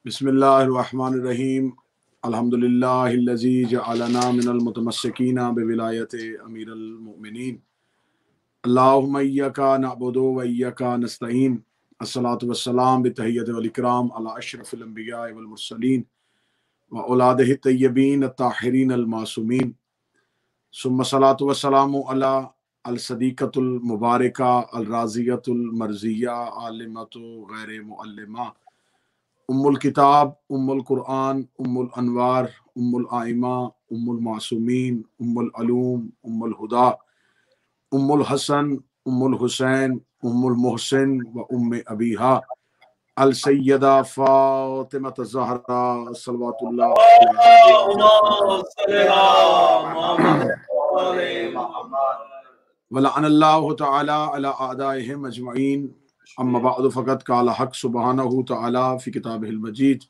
बिस्मिल्लाहिर्रहमानिर्रहीम अल्हम्दुलिल्लाहिल्लज़ी जअलना मिनल मुतमस्सिकीना बिविलायत अमीरुल मोमिनीन अल्लाहुम्मा इय्याका नअबुदु व इय्याका नस्तईन अस्सलातु वस्सलाम बितहिय्यति वल इकराम अला अशरफिल अंबिया वल मुरसलीन व औलादिहि तय्यबीन अत्ताहिरीन अल मासूमीन सुम्मा सलातु वस्सलामु अला अल सदीक़तुल मुबारका अल राज़ियतुल मर्ज़िया आलिमतु गैर मुअल्लिमा उम्मुल किताब उम्मुल कुरआन उम्मुल अनवार उम्मुल आइमा उम्मुल मासूमीन उम्मुल अलूम उम्मुल हुदा उम्मुल हसन उम्मुल हुसैन उम्मुल मोहसिन व उम्मे अबीहा अल सय्यदा फातिमा ज़हरा सल्लल्लाहु व लअनल्लाहु तआला अला अअदाइहिम अजमईन अम्मा बअद फ़क़द क़ाल हक़ सुब्हानहु तआला फ़ी किताबिहिल मजीद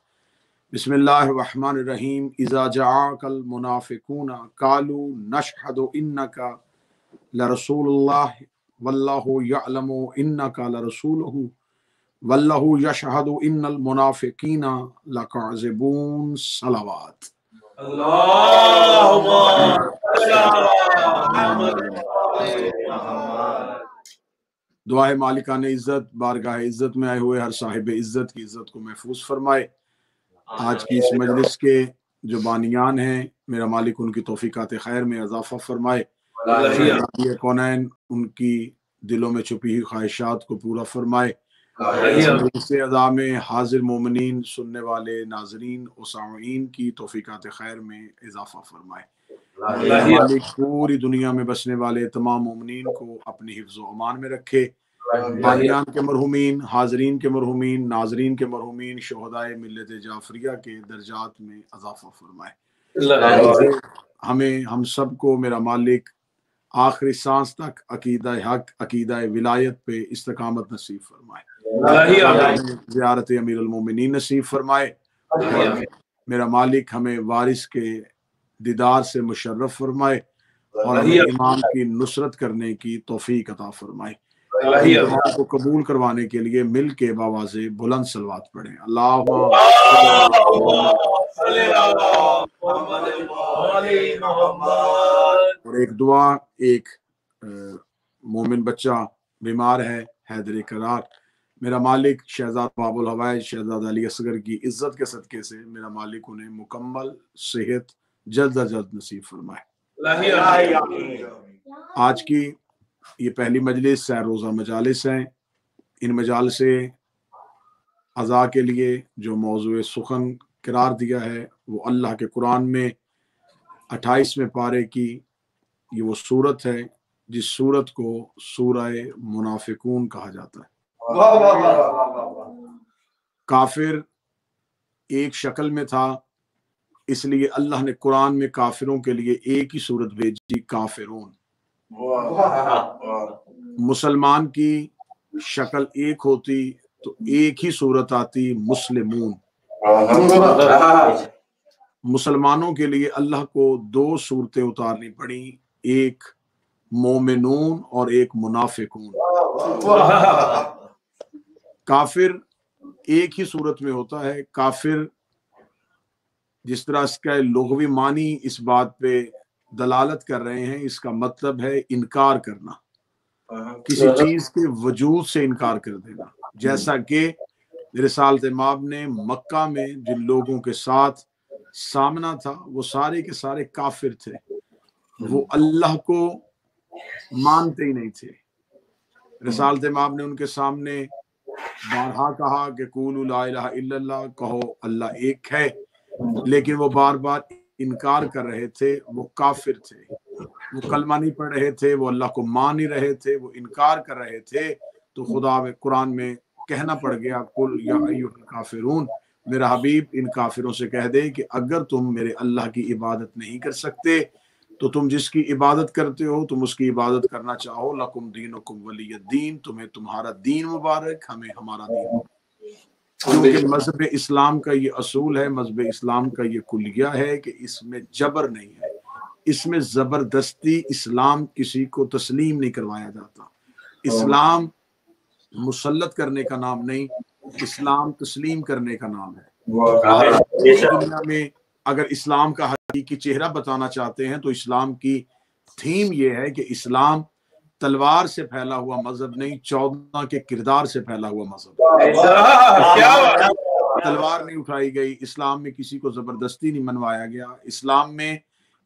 बिस्मिल्लाहिर्रहमानिर्रहीम इज़ा जआकल मुनाफ़िक़ूना क़ालू नशहदु इन्नका लरसूलुल्लाह वल्लाहु यअलमु इन्नका लरसूलुहु वल्लाहु यशहदु इन्नल मुनाफ़िक़ीना लकाज़िबून सलावत दुआ है मालिकान इज़्ज़त बारगाह इज़्ज़त में आए हुए हर साहिब इज़्ज़त की इज़्ज़त को महफूज फरमाए। आज की इस मजलिस के जो बानियान हैं मेरा मालिक उनकी तौफीकात खैर में इजाफा फरमाए, कौनैन उनकी दिलों में छुपी हुई ख्वाहिशात को पूरा फरमाए। इससे अज़ा में हाजिर मोमिनीन सुनने वाले नाजरीन और सामीन की तौफीकात खैर में इजाफा फरमाए। मालिक पूरी दुनिया में बसने वाले तमाम मोमिनीन को अपनी हिफ्ज़ व अमान में रखे। बानियान के मरहुमीन, हाजरीन के मरहुमीन, नाजरीन के मरहुमीन, शोहदाए मिल्लत जाफरिया के दर्जात में इजाफा फरमाए। हमें हम सबको मेरा मालिक आखिरी सांस तक अकीदा हक अकीदा विलायत पे इस्तकामत नसीब फरमाए, ज़ियारत अमीरुल मोमिनीन नसीब फरमाए। मेरा मालिक हमें वारिस के दीदार से मुशर्रफ फरमाए और हमें इमाम की नुसरत करने की तौफीक अता फरमाए। इमाम को कबूल करवाने के लिए मिल के बावाज़े बुलंद सलवात पढ़ें। और एक दुआ, एक मोमिन बच्चा बीमार है हैदर करार, मेरा मालिक शहजाद बाबुल हवाइज शहजाद अली असगर की इज्जत के सदके से मेरा मालिक उन्हें मुकम्मल सेहत जल्द अज जल्द नसीब फरमाए। आज की ये पहली मजलिस सैर रोज़ा मजालिस हैं। इन मजालिस अज़ा के लिए जो मौज़ूए सुखन करार दिया है वो अल्लाह के कुरान में 28वें पारे की ये वो सूरत है जिस सूरत को सूरह मुनाफिकून कहा जाता है। काफिर एक शक्ल में था, इसलिए अल्लाह ने कुरान में काफिरों के लिए एक ही सूरत भेजी, काफिरून। मुसलमान की शक्ल एक होती तो एक ही सूरत आती, मुस्लिमून। मुसलमानों के लिए अल्लाह को दो सूरतें उतारनी पड़ी, एक मोमिनून और एक मुनाफिकून। काफिर एक ही सूरत में होता है। काफिर जिस तरह इसका लुग़वी मानी इस बात पे दलालत कर रहे हैं, इसका मतलब है इनकार करना, किसी चीज के वजूद से इनकार कर देना। जैसा कि रिसालत माब ने मक्का में जिन लोगों के साथ सामना था वो सारे के सारे काफिर थे, वो अल्लाह को मानते ही नहीं थे। रिसालत माब ने उनके सामने बारहा कहा कि कूलू ला इलाहा इल्लल्लाह, कहो अल्लाह एक है, लेकिन वो बार बार इनकार कर रहे थे। वो काफिर थे, वो कलमा नहीं पढ़ रहे थे, वो अल्लाह को मान नहीं रहे थे, वो इनकार कर रहे थे। तो खुदा में कुरान में कहना पड़ गया, कुल या अय्युहल काफिरून, मेरा हबीब इन काफिरों से कह दे कि अगर तुम मेरे अल्लाह की इबादत नहीं कर सकते तो तुम जिसकी इबादत करते हो तुम उसकी इबादत करना चाहो, लकुम दीनुकुम वलिय दीन, तुम्हें तुम्हारा दीन मुबारक, हमें हमारा दीन। क्योंकि मजहब इस्लाम का ये असूल है, मजहब इस्लाम का ये कुलिया है कि इसमें जबर नहीं है, इसमें जबरदस्ती इस्लाम किसी को तस्लीम नहीं करवाया जाता। इस्लाम مسلط کرنے کا نام نہیں، اسلام تسلیم کرنے کا نام ہے۔ دنیا میں اگر اسلام کا حقیقی چہرہ بتانا چاہتے ہیں تو اسلام کی تھیم یہ ہے کہ اسلام تلوار سے پھیلا ہوا مذہب نہیں، 14 کے کردار سے پھیلا ہوا مذہب۔ تلوار نہیں اٹھائی گئی، اسلام میں کسی کو زبردستی نہیں منوایا گیا، اسلام میں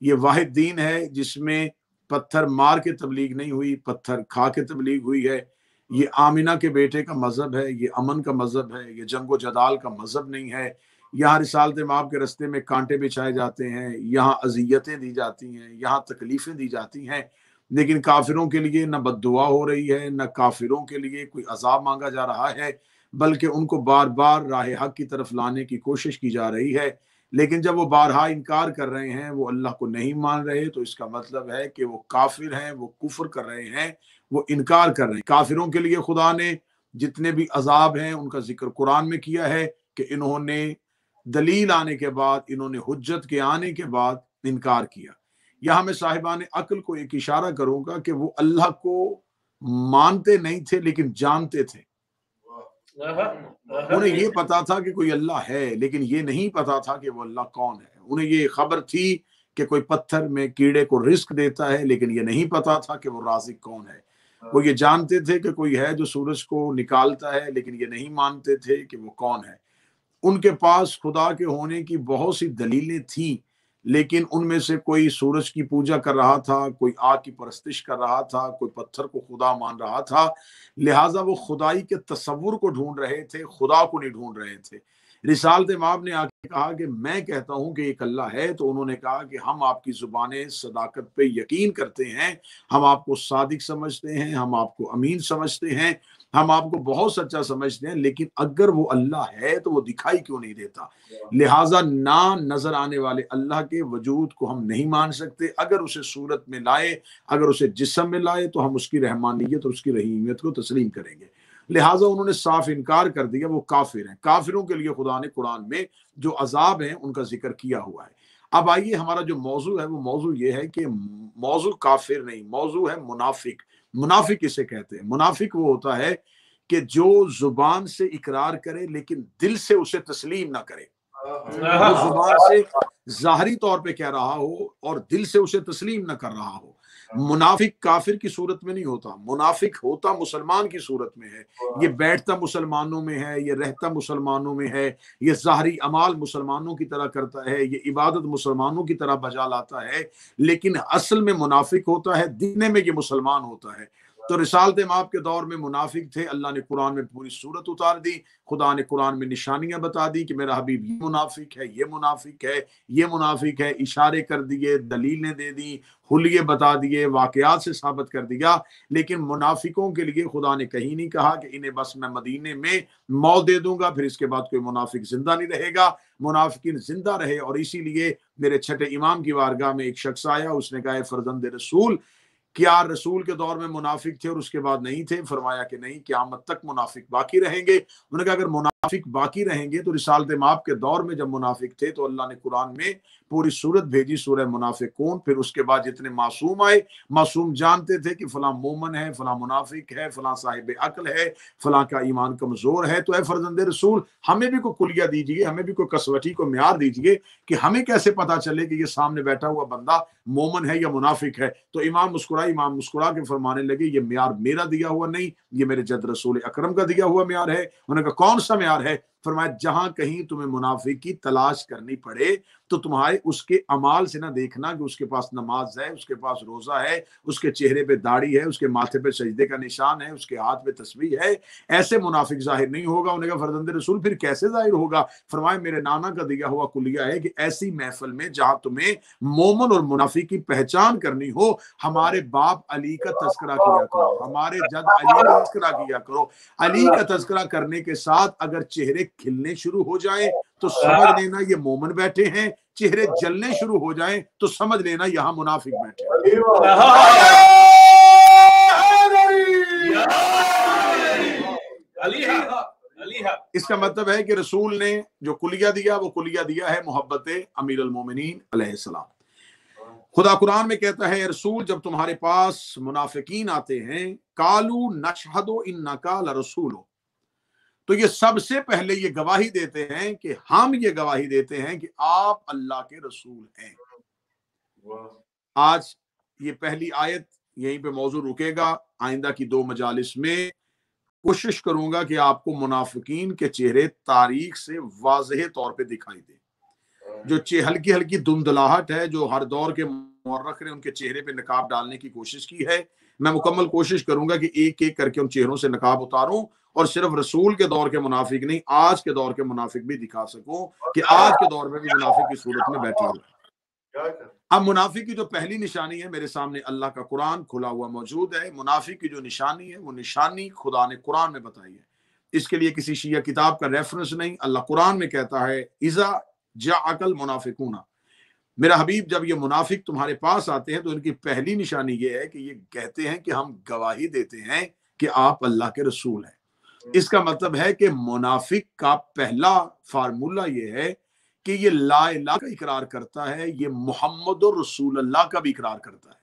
یہ واحد دین ہے جس میں پتھر مار کے تبلیغ نہیں ہوئی، پتھر کھا کے تبلیغ ہوئی ہے۔ یہ آمنہ کے بیٹے کا مذہب ہے، یہ امن کا مذہب ہے، یہ جنگ و جدال کا مذہب نہیں ہے۔ یہاں رسالت مآب کے رستے میں کانٹے بچھائے جاتے ہیں، یہاں اذیتیں دی جاتی ہیں، یہاں تکلیفیں دی جاتی ہیں، لیکن کافروں کے لیے نہ بد دعا ہو رہی ہے، نہ کافروں کے لیے کوئی عذاب مانگا جا رہا ہے، بلکہ ان کو بار بار راہ حق کی طرف لانے کی کوشش کی جا رہی ہے۔ لیکن جب وہ بارہا انکار کر رہے ہیں، وہ اللہ کو نہیں مان رہے، تو اس کا مطلب ہے کہ وہ کافر ہیں، وہ کفر کر رہے ہیں، وہ انکار کر رہے ہیں۔ کافروں کے لیے خدا نے جتنے بھی عذاب ہیں ان کا ذکر قرآن میں کیا ہے کہ انہوں نے دلیل آنے کے بعد، انہوں نے حجت کے آنے کے بعد انکار کیا۔ یہاں میں صاحبان عقل کو ایک اشارہ کروں گا کہ وہ اللہ کو مانتے نہیں تھے لیکن جانتے تھے۔ انہیں یہ پتا تھا کہ کوئی اللہ ہے، لیکن یہ نہیں پتا تھا کہ وہ اللہ کون ہے۔ انہیں یہ خبر تھی کہ کوئی پتھر میں کیڑے کو رزق دیتا ہے، لیکن یہ نہیں پتا تھا کہ وہ رازق کون ہے۔ وہ یہ جانتے تھے کہ کوئی ہے جو سورج کو نکالتا ہے، لیکن یہ نہیں مانتے تھے کہ وہ کون ہے۔ ان کے پاس خدا کے ہونے کی بہت سی دلیلیں تھیں، لیکن ان میں سے کوئی سورج کی پوجا کر رہا تھا، کوئی آگ کی پرستش کر رہا تھا، کوئی پتھر کو خدا مان رہا تھا، لہٰذا وہ خدائی کے تصور کو ڈھونڈ رہے تھے، خدا کو نہیں ڈھونڈ رہے تھے۔ رسالت مآب نے آ کے کہا کہ میں کہتا ہوں کہ ایک اللہ ہے، تو انہوں نے کہا کہ ہم آپ کی زبان صداقت پہ یقین کرتے ہیں، ہم آپ کو صادق سمجھتے ہیں، ہم آپ کو امین سمجھتے ہیں، ہم آپ کو بہت سچا سمجھتے ہیں، لیکن اگر وہ اللہ ہے تو وہ دکھائی کیوں نہیں دیتا؟ لہٰذا نہ نظر آنے والے اللہ کے وجود کو ہم نہیں مان سکتے۔ اگر اسے صورت میں لائے، اگر اسے جسم میں لائے، تو ہم اس کی رحمانیت اور اس کی رحیمیت کو تسلیم کریں گے۔ لہٰذا انہوں نے صاف انکار کر دیا، وہ کافر ہیں۔ کافروں کے لیے خدا نے قرآن میں جو عذاب ہیں ان کا ذکر کیا ہوا ہے۔ اب آئیے، ہمارا جو موضوع ہے وہ موضوع یہ ہے کہ موضوع کافر نہیں، موضوع ہے منافق۔ منافق اسے کہتے ہیں۔ منافق وہ ہوتا ہے کہ جو زبان سے اقرار کرے لیکن دل سے اسے تسلیم نہ کرے۔ وہ زبان سے ظاہری طور پہ کہہ رہا ہو اور دل سے اسے تسلیم نہ کر رہا ہو۔ منافق کافر کی صورت میں نہیں ہوتا، منافق ہوتا مسلمان کی صورت میں ہے۔ یہ بیٹھتا مسلمانوں میں ہے، یہ رہتا مسلمانوں میں ہے، یہ ظاہری اعمال مسلمانوں کی طرح کرتا ہے، یہ عبادت مسلمانوں کی طرح بجا لاتا ہے، لیکن اصل میں منافق ہوتا ہے، دینے میں یہ مسلمان ہوتا ہے۔ تو رسالت مآب کے دور میں منافق تھے، اللہ نے قرآن میں پوری صورت اتار دی، خدا نے قرآن میں نشانیاں بتا دی کہ میرا حبیب یہ منافق ہے، یہ منافق ہے، یہ منافق ہے، اشارے کر دیے، دلیلیں دے دی، حلیے بتا دیے، واقعات سے ثابت کر دیا۔ لیکن منافقوں کے لیے خدا نے کہیں نہیں کہا کہ انہیں بس میں مدینے میں موت دے دوں گا، پھر اس کے بعد کوئی منافق زندہ نہیں رہے گا۔ منافقین زندہ رہے، اور اسی لیے میرے چھٹے امام کی بارگاہ میں ایک شخص آیا، اس نے کہا اے فرزند رسول، کیا رسول کے دور میں منافق تھے اور اس کے بعد نہیں تھے؟ فرمایا کہ نہیں، قیامت تک منافق باقی رہیں گے۔ انہوں نے کہا اگر منافق باقی رہیں گے تو رسالت مآب کے دور میں جب منافق تھے تو اللہ نے قرآن میں پوری سورت بھیجی، سورہ منافقون۔ پھر اس کے بعد جتنے معصوم آئے، معصوم جانتے تھے کہ فلاں مومن ہے، فلاں منافق ہے، فلاں صاحب عقل ہے، فلاں کا ایمان کمزور ہے۔ تو اے فرزند رسول، ہمیں بھی کوئی کلیہ دیجئے، ہمیں بھی کوئی کسوٹی کو معیار دیجئے کہ ہمیں کیسے پتا چلے کہ یہ سامنے بیٹھا ہوا بندہ مومن ہے یا منافق ہے۔ تو امام مسکرا کے فرمانے لگے یہ معیار میرا دیا ہوا نہیں، یہ میرے جد رسول اکرم کا دیا ہوا معیار ہے۔ انہوں نے کہا کون سا معیار ہے؟ فرمایا جہاں کہیں تمہیں منافق کی تلاش کرنی پڑے تو تمہارے اس کے اعمال سے نہ دیکھنا کہ اس کے پاس نماز ہے، اس کے پاس روزہ ہے، اس کے چہرے پہ داڑھی ہے، اس کے ماتھے پہ سجدے کا نشان ہے، اس کے ہاتھ پہ تسبیح ہے، ایسے منافق ظاہر نہیں ہوگا۔ انہوں نے کہا فرزند رسول پھر کیسے ظاہر ہوگا؟ فرمایا میرے نانا کا دیا ہوا کلیہ ہے کہ ایسی محفل میں جہاں تمہیں مومن اور منافق کی پہچان کرنی ہو، ہمارے باپ علی کا تذکرہ کیا کرو، ہمارے جد علی کا تذکرہ کیا کرو۔ علی کا تذکرہ کرنے کے ساتھ اگر چہرے کھلنے شروع ہو جائیں تو سمجھ لینا یہ مومن بیٹھے ہیں، چہرے جلنے شروع ہو جائیں تو سمجھ لینا یہاں منافق بیٹھے ہیں۔ اس کا مطلب ہے کہ رسول نے جو کلیہ دیا وہ کلیہ دیا ہے محبت امیر المومنین علیہ السلام۔ खुदा कुरान में कहता है, रसूल जब तुम्हारे पास मुनाफिकीन आते हैं, कालू नशहदु इन्नका लरसूलो, तो ये सबसे पहले ये गवाही देते हैं कि हम ये गवाही देते हैं कि आप अल्लाह के रसूल हैं। आज ये पहली आयत यहीं पे मौजू रुकेगा। आइंदा की 2 मजालिस में कोशिश करूंगा कि आपको मुनाफिकीन के चेहरे तारीख से वाज़ेह तौर पे दिखाई दे। जो हल्की हल्की धुंधलाहट है, जो हर दौर के मुअर्रिख ने उनके चेहरे पे नकाब डालने की कोशिश की है, मैं मुकम्मल कोशिश करूंगा कि एक एक करके उन चेहरों से नकाब उतारूं और सिर्फ रसूल के दौर के मुनाफिक नहीं, आज के दौर के मुनाफिक भी दिखा सकूं कि आज के दौर में भी मुनाफिक की सूरत में बैठे हुए। अब मुनाफिक की जो पहली निशानी है, मेरे सामने अल्लाह का कुरान खुला हुआ मौजूद है। मुनाफिक की जो निशानी है, वो निशानी खुदा ने कुरान में बताई है। इसके लिए किसी शिया किताब का रेफरेंस नहीं, अल्लाह कुरान में कहता है, इज़ा जाअकल मुनाफिकूना, मेरा हबीब जब ये मुनाफिक तुम्हारे पास आते हैं तो इनकी पहली निशानी ये है कि ये कहते हैं कि हम गवाही देते हैं कि आप अल्लाह के रसूल हैं। इसका मतलब है कि मुनाफिक का पहला फार्मूला ये है कि ये ला इलाहा का इकरार करता है, ये मोहम्मद और रसूल अल्लाह का भी इकरार करता है,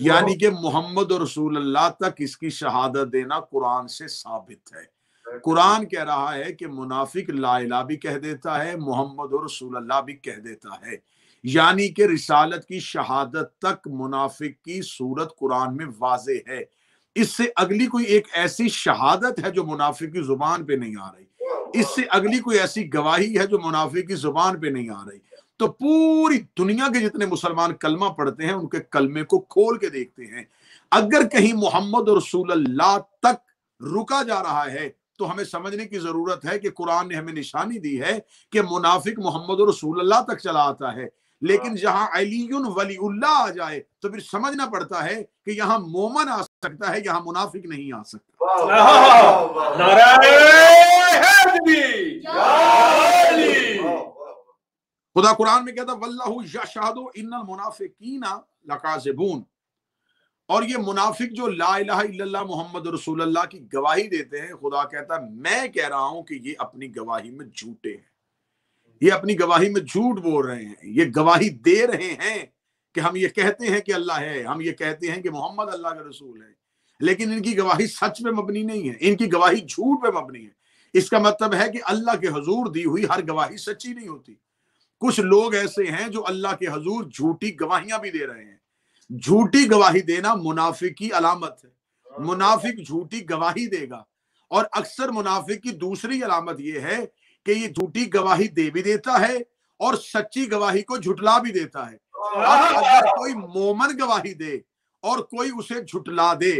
यानी कि मोहम्मद और रसूल अल्लाह तक इसकी शहादत देना कुरान से साबित है। कुरान कह रहा है कि मुनाफिक ला इलाहा भी कह देता है, मोहम्मद और रसूल अल्लाह भी कह देता है, यानी कि रिसालत की शहादत तक मुनाफिक की सूरत कुरान में वाज़े है। इससे अगली कोई एक ऐसी शहादत है जो मुनाफिक की जुबान पे नहीं आ रही, इससे अगली कोई ऐसी गवाही है जो मुनाफिक की जुबान पे नहीं आ रही। तो पूरी दुनिया के जितने मुसलमान कलमा पढ़ते हैं, उनके कलमे को खोल के देखते हैं। अगर कहीं मोहम्मद और रसूल अल्लाह तक रुका जा रहा है तो हमें समझने की जरूरत है कि कुरान ने हमें निशानी दी है कि मुनाफिक मोहम्मद और रसूल अल्लाह तक चला आता है, लेकिन जहां अलीयुन वलीउल्लाह आ जाए तो फिर समझना पड़ता है कि यहाँ मोमन आ सकता है, यहाँ मुनाफिक नहीं आ सकता। खुदा कुरान में कहता वल्लाहु यशहदु इन्नल मुनाफिकीना लकाज़िबून, और ये मुनाफिक जो ला इलाहा इल्लल्लाह मोहम्मद रसूलुल्लाह की गवाही देते हैं, खुदा कहता मैं कह रहा हूं कि ये अपनी गवाही में झूठे हैं, ये अपनी गवाही में झूठ बोल रहे हैं। ये गवाही दे रहे हैं कि हम ये कहते हैं कि अल्लाह है, हम ये कहते हैं कि मोहम्मद अल्लाह का रसूल है, लेकिन इनकी गवाही सच पे मबनी नहीं है, इनकी गवाही झूठ पे मबनी है। इसका मतलब है कि अल्लाह के हुजूर दी हुई हर गवाही सच्ची नहीं होती। कुछ लोग ऐसे हैं जो अल्लाह के हुजूर झूठी गवाहियां भी दे रहे हैं। झूठी गवाही देना मुनाफिक की अलामत है। मुनाफिक झूठी गवाही देगा, और अक्सर मुनाफिक की दूसरी अलामत यह है कि ये झूठी गवाही दे भी देता है और सच्ची गवाही को झुटला भी देता है। और अगर कोई मोमन गवाही दे और कोई उसे झुटला दे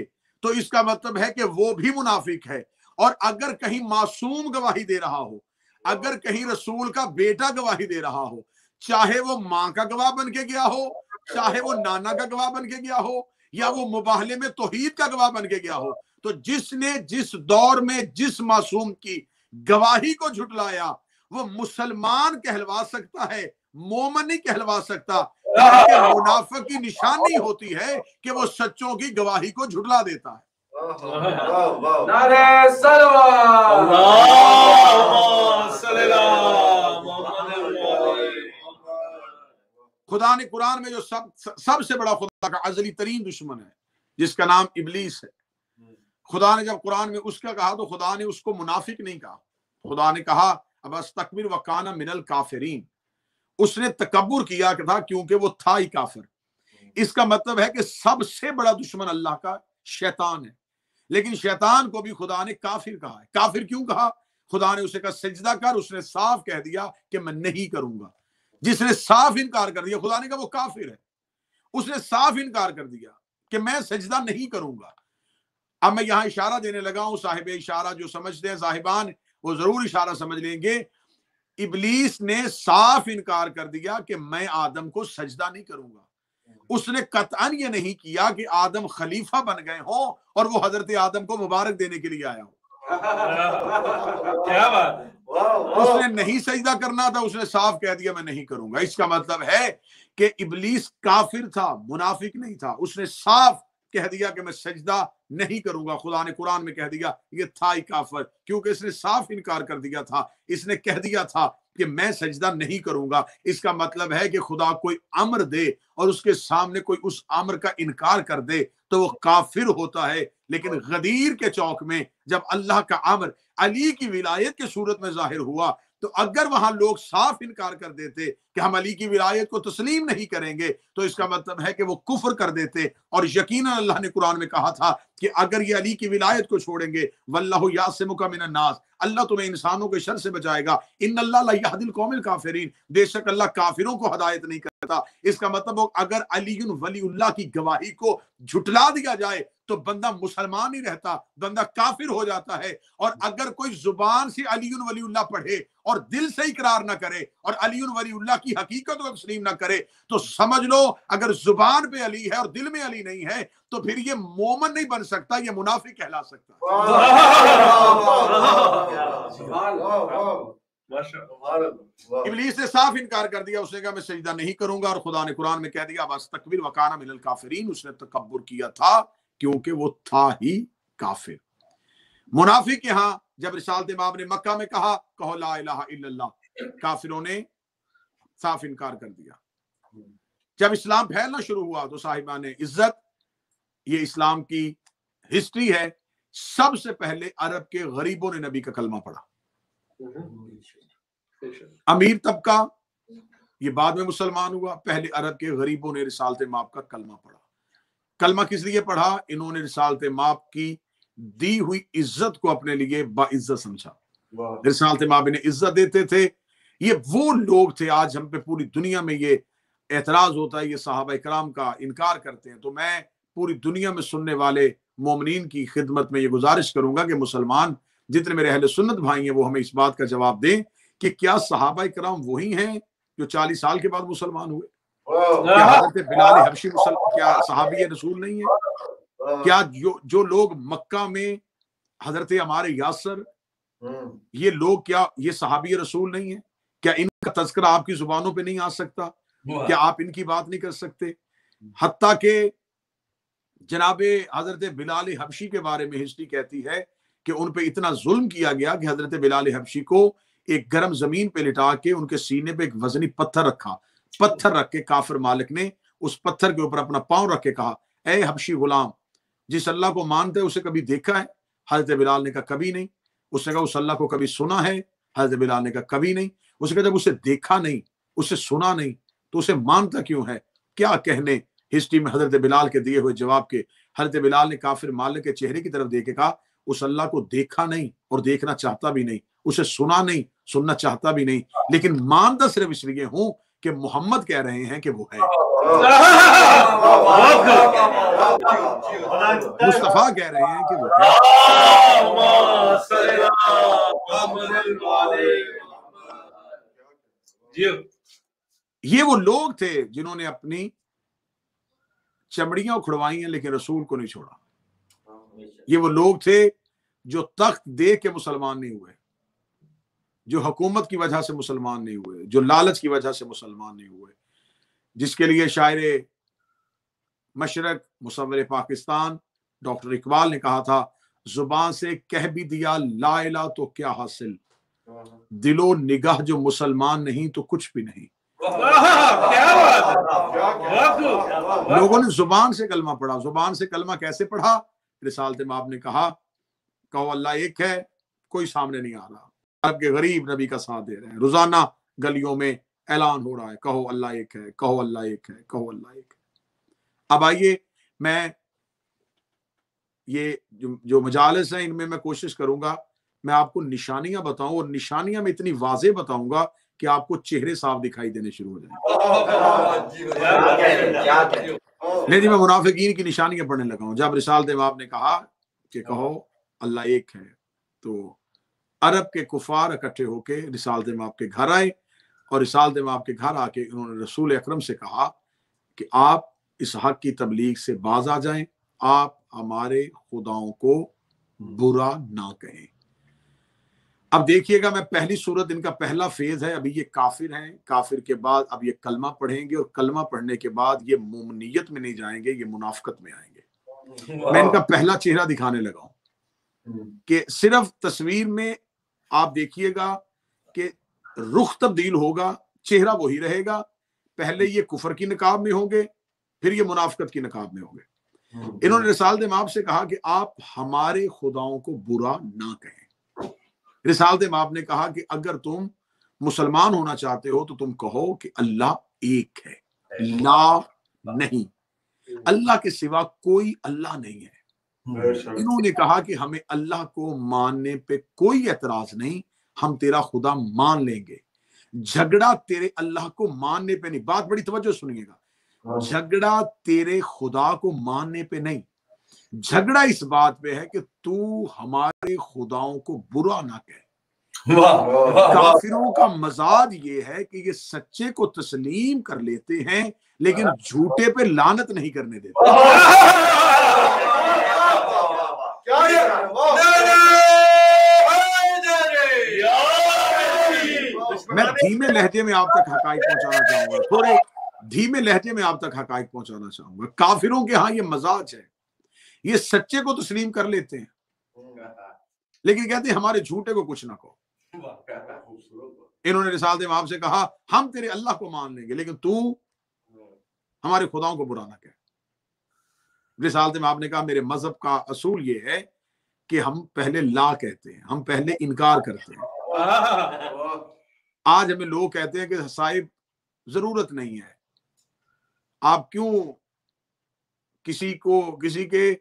तो इसका मतलब है कि वो भी मुनाफिक है। और अगर कहीं मासूम गवाही दे रहा हो, अगर कहीं रसूल का बेटा गवाही दे रहा हो, चाहे वो माँ का गवाह बन के गया हो, चाहे वो नाना का गवाह बन के गया हो, या वो मुबाहले में तौहीद का गवाह बन के गया हो, तो जिसने जिस दौर में जिस मासूम की गवाही को झुटलाया वो मुसलमान कहलवा सकता है, मोमन नहीं कहलवा सकता। मुनाफिक की निशानी होती है कि वो सच्चों की गवाही को झुटला देता है। खुदा ने कुरान में जो सबसे बड़ा खुदा का अजली तरीन दुश्मन है, जिसका नाम इबलीस है, खुदा ने जब कुरान में उसका कहा तो खुदा ने उसको मुनाफिक नहीं कहा। खुदा ने कहा अब अस्तकबिर व काना मिनल काफिरीन, उसने तकब्बुर किया था क्योंकि वो था ही काफिर। इसका मतलब है कि सबसे बड़ा दुश्मन अल्लाह का शैतान है, लेकिन शैतान को भी खुदा ने काफिर कहा है। काफिर क्यों कहा? खुदा ने उसे कहा सजदा कर, उसने साफ कह दिया कि मैं नहीं करूंगा। जिसने साफ इनकार कर दिया, खुदा ने कहा वो काफिर है। उसने साफ इनकार कर दिया कि मैं सजदा नहीं करूंगा। अब मैं यहां इशारा देने लगा हूं, साहिब इशारा जो समझते हैं साहिबान वो जरूर इशारा समझ लेंगे। इबलीस ने साफ इनकार कर दिया कि मैं आदम को सजदा नहीं करूंगा। उसने कतअन ये नहीं किया कि आदम खलीफा बन गए हो और वो हजरत आदम को मुबारक देने के लिए आया हो। क्या बात है। उसने नहीं सजदा करना था, उसने साफ कह दिया मैं नहीं करूंगा। इसका मतलब है कि इबलीस काफिर था, मुनाफिक नहीं था। उसने साफ कह दिया कि मैं सजदा नहीं करूंगा। खुदा ने कुरान में कह दिया ये था ही काफिर, क्योंकि इसने साफ इनकार कर दिया था। इसने कह दिया था کہ میں سجدہ نہیں کروں گا، اس کا مطلب ہے کہ خدا کوئی امر دے اور اس کے سامنے کوئی اس امر کا انکار کر دے تو وہ کافر ہوتا ہے۔ لیکن غدیر کے چوک میں جب اللہ کا امر علی کی ولایت کے صورت میں ظاہر ہوا تو اگر وہاں لوگ صاف انکار کر دیتے کہ ہم علی کی ولایت کو تسلیم نہیں کریں گے تو اس کا مطلب ہے کہ وہ کفر کر دیتے، اور یقیناً اللہ نے قرآن میں کہا تھا کہ اگر یہ علی کی ولایت کو چھوڑیں گے واللہ یعصمک من الناس، اللہ تمہیں انسانوں کے شر سے بچائے گا، ان اللہ لا یہدی القوم الکافرین، بے شک اللہ کافروں کو ہدایت نہیں کرتا۔ اس کا مطلب اگر علی ولی اللہ کی گواہی کو جھٹلا دیا جائے تو بندہ مسلمان ہی رہتا، بندہ کافر ہو جاتا ہے۔ اور اگر کوئی زبان سے علی ولی اللہ پڑھے اور دل سے اقرار نہ کرے اور علی ولی اللہ کی حقیقت کو تسلیم نہ کرے تو سمجھ لو اگر زبان پہ علی ہے اور دل میں علی نہیں ہے تو پھر یہ مومن نہیں بن سکتا، یہ منافق کہلا سکتا ہے۔ ابلیس نے صاف انکار کر دیا، اس نے کہا میں سجدہ نہیں کروں گا، اور خدا نے قرآن میں کہہ دیا واستکبر وکان من الکافرین، اس نے تکبر کیا تھا کیونکہ وہ تھا ہی کافر۔ منافق یہاں جب رسالت امام نے مکہ میں کہا کہو لا الہ الا اللہ، کافروں نے صاف انکار کر دیا۔ جب اسلام پھیلنا شروع ہوا تو صاحبان عزت، یہ اسلام کی ہسٹری ہے، سب سے پہلے عرب کے غریبوں نے نبی کا کلمہ پڑھا۔ امیر طبقہ یہ بعد میں مسلمان ہوا، پہلے عرب کے غریبوں نے رسالت ماب کا کلمہ پڑھا۔ کلمہ کس لیے پڑھا؟ انہوں نے رسالت ماب کی دی ہوئی عزت کو اپنے لیے باعزت سمجھا۔ رسالت ماب انہیں عزت دیتے تھے۔ یہ وہ لوگ تھے، آج ہم پہ پوری دنیا میں یہ اعتراض ہوتا ہے، یہ صحابہ کرام کا انکار کرتے ہیں۔ تو میں پوری دنیا میں سننے والے مومنین کی خدمت میں یہ گزارش کروں گا کہ مسلمان جتنے میرے اہل سنت بھائی ہیں وہ ہمیں اس بات کا جواب دیں کہ کیا صحابہ کرام وہی ہیں جو 40 سال کے بعد مسلمان ہوئے؟ کیا حضرت بلال حبشی کیا صحابی رسول نہیں ہے؟ کیا جو لوگ مکہ میں حضرت عمار یاسر یہ لوگ کیا یہ صحابی رسول نہیں ہیں؟ کیا ان کا تذکرہ آپ کی زبانوں پہ نہیں آ سکتا؟ کیا آپ ان کی بات نہیں کر سکتے؟ حتیٰ کہ جناب حضرت بلال حبشی کے بارے میں ہسٹری کہتی ہے کہ ان پہ اتنا ظلم کیا گیا کہ حضرت بلال حبشی کو ایک گرم زمین پہ لٹا کے ان کے سینے پہ ایک وزنی پتھر رکھا، پتھر رکھ کے کافر مالک نے اس پتھر کے اوپر اپنا پاؤں رکھ کے کہا اے حبشی غلام، جس اللہ کو مانتے اسے کبھی دیکھا ہے؟ حضرت بلال نے کہا کبھی نہیں۔ اس نے کہا اس اللہ کو کبھی سنا ہے؟ حضرت بلال نے کہا کبھی نہیں۔ اس نے کہا جب اسے دیکھا نہیں، اسے سنا نہیں تو اسے مانتا کیوں ہے؟ کیا کہنے ہسٹری میں حضرت بلال کے دیے ہوئے جواب کے، حضرت بلال نے کافر مالک کے چہرے کی طرف دیکھ کے کہا اس اللہ کو دیکھا نہیں اور دیکھنا چاہتا بھی نہیں، اسے سنا نہیں، سننا چاہتا بھی نہیں، لیکن مانتا صرف اس لیے ہوں کہ محمد کہہ رہے ہیں کہ وہ ہے، مصطفیٰ کہہ رہے ہیں کہ وہ ہے۔ یہ وہ لوگ تھے جنہوں نے اپنی چمڑیاں اکھڑوائی ہیں لیکن رسول کو نہیں چھوڑا۔ یہ وہ لوگ تھے جو تخت دے کے مسلمان نہیں ہوئے، جو حکومت کی وجہ سے مسلمان نہیں ہوئے، جو لالچ کی وجہ سے مسلمان نہیں ہوئے، جس کے لیے شاعر مشرق مصور پاکستان ڈاکٹر اقبال نے کہا تھا زبان سے کہہ بھی دیا لا الہ تو کیا حاصل، دل و نگاہ جو مسلمان نہیں تو کچھ بھی نہیں۔ لوگوں نے زبان سے کلمہ پڑھا۔ زبان سے کلمہ کیسے پڑھا؟ رسالت ماب نے کہا کہو اللہ ایک ہے، کوئی سامنے نہیں آ رہا، عرب کے غریب نبی کا ساتھ دے رہے ہیں، روزانہ گلیوں میں اعلان ہو رہا ہے کہو اللہ ایک ہے، کہو اللہ ایک ہے، کہو اللہ ایک ہے۔ اب آئیے میں یہ جو مجالس ہیں ان میں کوشش کروں گا میں آپ کو نشانیاں بتاؤں، اور نشانیاں میں اتنی واضح بتاؤں گا کہ آپ کو چہرے صاف دکھائی دینے شروع ہو جائیں۔ نہیں جی، میں منافقین کی نشانیاں پڑھنے لگا ہوں۔ جب رسالت ماب نے کہا کہ کہو اللہ ایک ہے تو عرب کے کفار اکٹھے ہو کے رسالت ماب کے گھر آئے، اور رسالت ماب کے گھر آ کے انہوں نے رسول اکرم سے کہا کہ آپ اس حق کی تبلیغ سے باز آ جائیں، آپ ہمارے خداؤں کو برا نہ کہیں۔ اب دیکھیے گا، میں پہلی صورت ان کا پہلا فیز ہے، ابھی یہ کافر ہیں، کافر کے بعد اب یہ کلمہ پڑھیں گے، اور کلمہ پڑھنے کے بعد یہ مومنیت میں نہیں جائیں گے، یہ منافقت میں آئیں گے۔ میں ان کا پہلا چہرہ دکھانے لگا ہوں کہ صرف تصویر میں آپ دیکھیے گا کہ रुख तब्दील होगा, चेहरा वही रहेगा। पहले ये कुफर की नकाब में होंगे, फिर ये मुनाफिकत की नकाब में होंगे। इन्होंने रिसालत इमाम से कहा कि आप हमारे खुदाओं को बुरा ना कहें। रिसालत इमाम ने कहा कि अगर तुम मुसलमान होना चाहते हो तो तुम कहो कि अल्लाह एक है, ला नहीं, अल्लाह के सिवा कोई अल्लाह नहीं है। इन्होंने कहा कि हमें अल्लाह को मानने पे कोई एतराज नहीं, हम तेरा खुदा मान लेंगे। झगड़ा तेरे अल्लाह को मानने पे नहीं, बात बड़ी तवज्जो सुनिएगा, झगड़ा तेरे खुदा को मानने पे नहीं, झगड़ा इस बात पे है कि तू हमारे खुदाओं को बुरा ना कहे। काफिरों का मजाज ये है कि ये सच्चे को तस्लीम कर लेते हैं लेकिन झूठे पे लानत नहीं करने देते। मैं धीमे लहजे में आप तक हकाइक पहुंचाना चाहूंगा, थोड़े धीमे लहजे में आप तक हकाइक पहुंचाना चाहूंगा। काफिरों के यहाँ ये मजाज है, ये सच्चे को तस्लीम कर लेते हैं लेकिन कहते हैं हमारे झूठे को कुछ ना कहो। इन्होंने रिसालत इमाम से कहा हम तेरे अल्लाह को मान लेंगे लेकिन तू हमारे खुदाओं को बुरा ना कह। रिसालत इमाम ने कहा मेरे मजहब का असूल ये है कि हम पहले ला कहते हैं, हम पहले इनकार करते हैं। आज हमें लोग कहते हैं कि साहिब जरूरत नहीं है, आप क्यों किसी के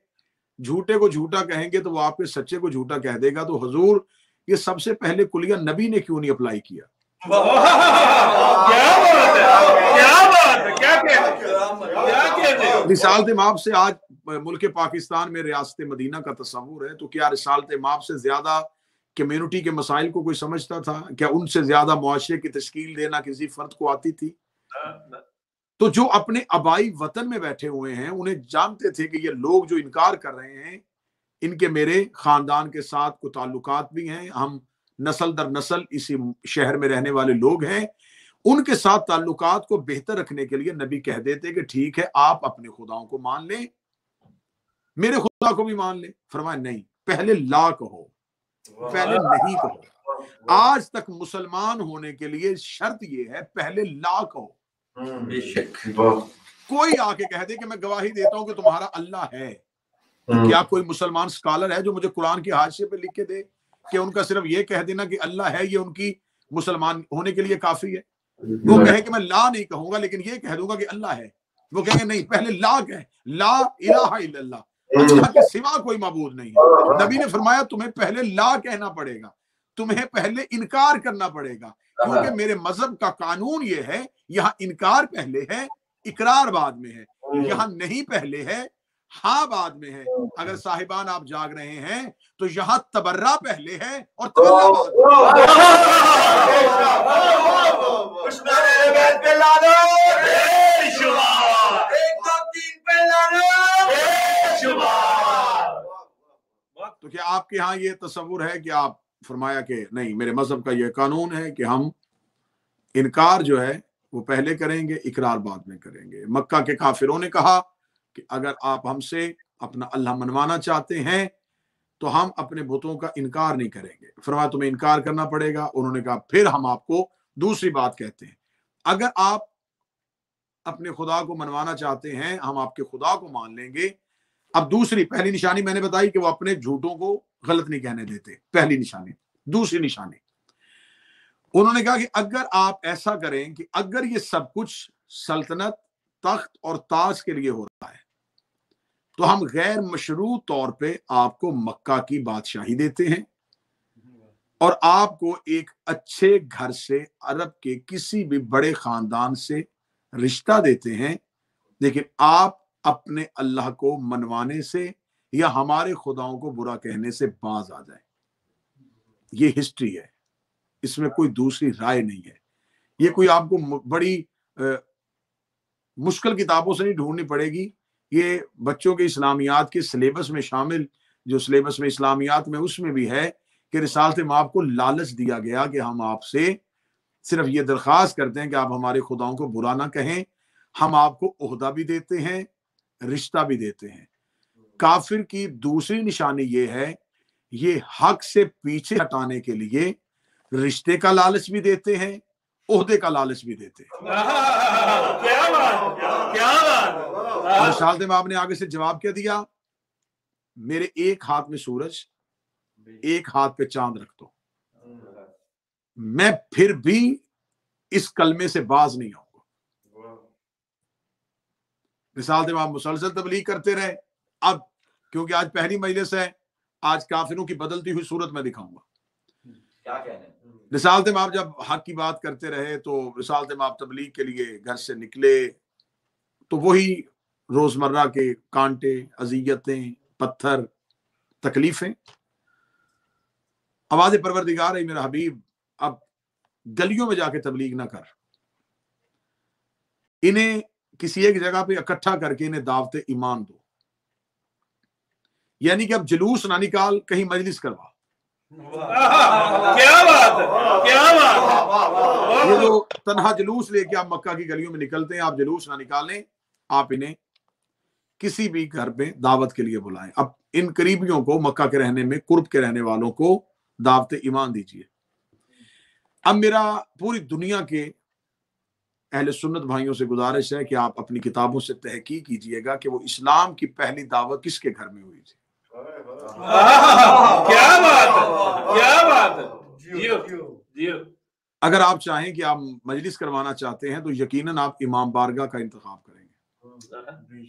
झूठे को झूठा कहेंगे तो वो आपके सच्चे को झूठा कह देगा। तो हुजूर ये सबसे पहले कुलिया नबी ने क्यों नहीं अप्लाई किया? रिसालत इमाम से आज मुल्क पाकिस्तान में रियासत मदीना का तस्वुर है, तो क्या रिसालत इमाम से ज्यादा कम्युनिटी के मसाइल को कोई समझता था? क्या उनसे ज्यादा मुआशरे की तश्कील देना किसी फर्द को आती थी? तो जो अपने आबाई वतन में बैठे हुए हैं उन्हें जानते थे कि ये लोग जो इनकार कर रहे हैं इनके मेरे खानदान के साथ को ताल्लुकात भी हैं, हम नस्ल दर नस्ल इसी शहर में रहने वाले लोग हैं, उनके साथ ताल्लुकात को बेहतर रखने के लिए नबी कह देते कि ठीक है आप अपने खुदाओं को मान लें, मेरे खुदा को भी मान लें। फरमाया नहीं, पहले ला कहो, पहले नहीं कहो। आज तक मुसलमान होने के लिए शर्त ये है पहले ला कहो। कोई आके कह दे कि मैं गवाही देता हूं कि तुम्हारा अल्लाह है, तो क्या कोई मुसलमान स्कॉलर है जो मुझे कुरान के हाशिए पे लिख के दे कि उनका सिर्फ ये कह देना कि अल्लाह है ये उनकी मुसलमान होने के लिए काफी है? वो कहे कि मैं ला नहीं कहूंगा लेकिन ये कह दूंगा कि अल्लाह है, वो कहेंगे नहीं पहले ला कह, ला इलाहा इल्लल्लाह, अल्लाह के सिवा कोई माबूद नहीं है। नबी ने फरमाया तुम्हें पहले ला कहना पड़ेगा, तुम्हें पहले इनकार करना पड़ेगा, क्योंकि मेरे मजहब का कानून ये है यहाँ इनकार पहले है, इकरार बाद में है, यहाँ नहीं पहले है, हाँ बाद में है। अगर साहिबान आप जाग रहे हैं तो यहाँ तबर्रा पहले है और तबर्रा बाद तो क्या आपके यहाँ ये तस्वुर है कि आप फरमाया कि नहीं मेरे मजहब का ये कानून है कि हम इनकार जो है वो पहले करेंगे, इकरार बाद में करेंगे। मक्का के काफिरों ने कहा कि अगर आप हमसे अपना अल्लाह मनवाना चाहते हैं तो हम अपने बुतों का इनकार नहीं करेंगे। फरमाया तुम्हें इनकार करना पड़ेगा। उन्होंने कहा फिर हम आपको दूसरी बात कहते हैं, अगर आप अपने खुदा को मनवाना चाहते हैं हम आपके खुदा को मान लेंगे। अब दूसरी, पहली निशानी मैंने बताई कि वो अपने झूठों को गलत नहीं कहने देते, पहली निशानी। दूसरी निशानी उन्होंने कहा कि अगर आप ऐसा करें कि अगर ये सब कुछ सल्तनत, तख्त और ताज के लिए हो रहा है तो हम गैर मशरूत तौर पे आपको मक्का की बादशाही देते हैं और आपको एक अच्छे घर से, अरब के किसी भी बड़े खानदान से रिश्ता देते हैं, लेकिन आप अपने अल्लाह को मनवाने से या हमारे खुदाओं को बुरा कहने से बाज आ जाए। ये हिस्ट्री है, इसमें कोई दूसरी राय नहीं है। ये कोई आपको बड़ी मुश्किल किताबों से नहीं ढूंढनी पड़ेगी। ये बच्चों के इस्लामियात के सिलेबस में शामिल, जो सिलेबस में इस्लामियात में उसमें भी है कि रिसालत इमाम को लालच दिया गया कि हम आपसे सिर्फ ये दरख्वास्त करते हैं कि आप हमारे खुदाओं को बुरा ना कहें, हम आपको ओहदा भी देते हैं, रिश्ता भी देते हैं। काफिर की दूसरी निशानी ये है, ये हक से पीछे हटाने के लिए رشتے کا لالچ بھی دیتے ہیں، عہدے کا لالچ بھی دیتے ہیں۔ کیا بات، کیا بات۔ رسالت امام نے آگے سے جواب کیا دیا؟ میرے ایک ہاتھ میں سورج، ایک ہاتھ پہ چاند رکھ دو، میں پھر بھی اس کلمے سے باز نہیں آؤں گا۔ رسالت امام مسلسل تبلیغ کرتے رہے۔ اب کیونکہ آج پہلی مجلس ہے، آج کافروں کی بدلتی ہوئی صورت میں دکھاؤں گا۔ رسالت امام جب حق کی بات کرتے رہے تو رسالت امام تبلیغ کے لیے گھر سے نکلے تو وہی روزمرہ کے کانٹے، اذیتیں، پتھر، تکلیفیں۔ آواز پروردگار ہے میرا حبیب اب گلیوں میں جا کے تبلیغ نہ کر، انہیں کسی ایک جگہ پہ اکٹھا کر کے انہیں دعوت ایمان دو، یعنی کہ اب جلوس نہ نکال، کہیں مجلس کروا۔ کیا بات ہے، کیا بات۔ یہ جو تنہا جلوس لے کے آپ مکہ کی گلیوں میں نکلتے ہیں، آپ جلوس نہ نکالیں، آپ انہیں کسی بھی گھر پہ دعوت کے لیے بلائیں۔ اب ان قریبیوں کو، مکہ کے رہنے میں قرب کے رہنے والوں کو دعوت ایمان دیجیے۔ اب میرا پوری دنیا کے اہل سنت بھائیوں سے گزارش ہے کہ آپ اپنی کتابوں سے تحقیق کیجئے گا کہ وہ اسلام کی پہلی دعوت کس کے گھر میں ہوئی تھی۔ کیا بات ہے، کیا بات ہے۔ اگر آپ چاہیں کہ آپ مجلس کروانا چاہتے ہیں تو یقیناً آپ امام بارگاہ کا انتخاب کریں گے،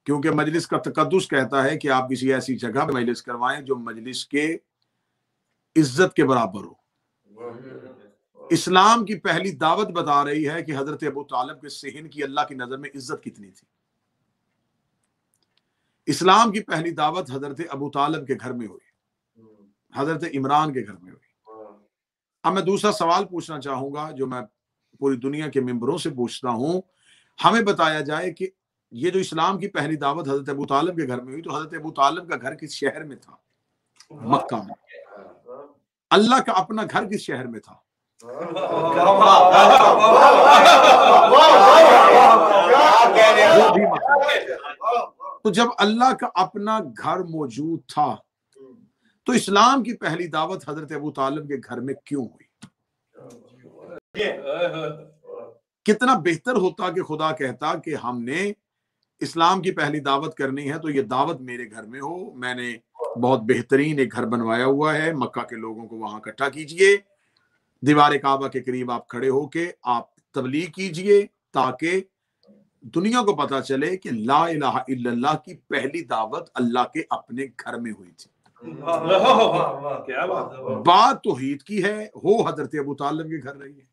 کیونکہ مجلس کا تقدس کہتا ہے کہ آپ کسی ایسی جگہ پہ مجلس کروائیں جو مجلس کے عزت کے برابر ہو۔ اسلام کی پہلی دعوت بتا رہی ہے کہ حضرت ابو طالب کے صحن کی اللہ کی نظر میں عزت کتنی تھی۔ اسلام کی پہلی دعوت حضرت ابو طالب کے گھر میں ہوئی، حضرت عمران کے گھر میں ہوئی۔ اب میں دوسرا سوال پوچھنا چاہوں گا جو میں پوری دنیا کے ممبروں سے پوچھتا ہوں، ہمیں بتایا جائے کہ یہ جو اسلام کی پہلی دعوت حضرت ابو طالب کے گھر میں ہوئی تو حضرت ابو طالب کا گھر کس شہر میں تھا؟ مکہ میں۔ اللہ کا اپنا گھر کس شہر میں تھا؟ وہ بھی مکہ میں۔ تو جب اللہ کا اپنا گھر موجود تھا تو اسلام کی پہلی دعوت حضرت ابو طالب کے گھر میں کیوں ہوئی؟ کتنا بہتر ہوتا کہ خدا کہتا کہ ہم نے اسلام کی پہلی دعوت کرنی ہے تو یہ دعوت میرے گھر میں ہو، میں نے بہت بہترین ایک گھر بنوایا ہوا ہے، مکہ کے لوگوں کو وہاں اکٹھا کیجئے، دیوار کعبہ کے قریب آپ کھڑے ہو کے آپ تبلیغ کیجئے تاکہ دنیا کو پتا چلے کہ لا الہ الا اللہ کی پہلی دعوت اللہ کے اپنے گھر میں ہوئی تھی۔ بات توحید کی ہے، ہو حضرت ابو طالب کے گھر رہی ہے۔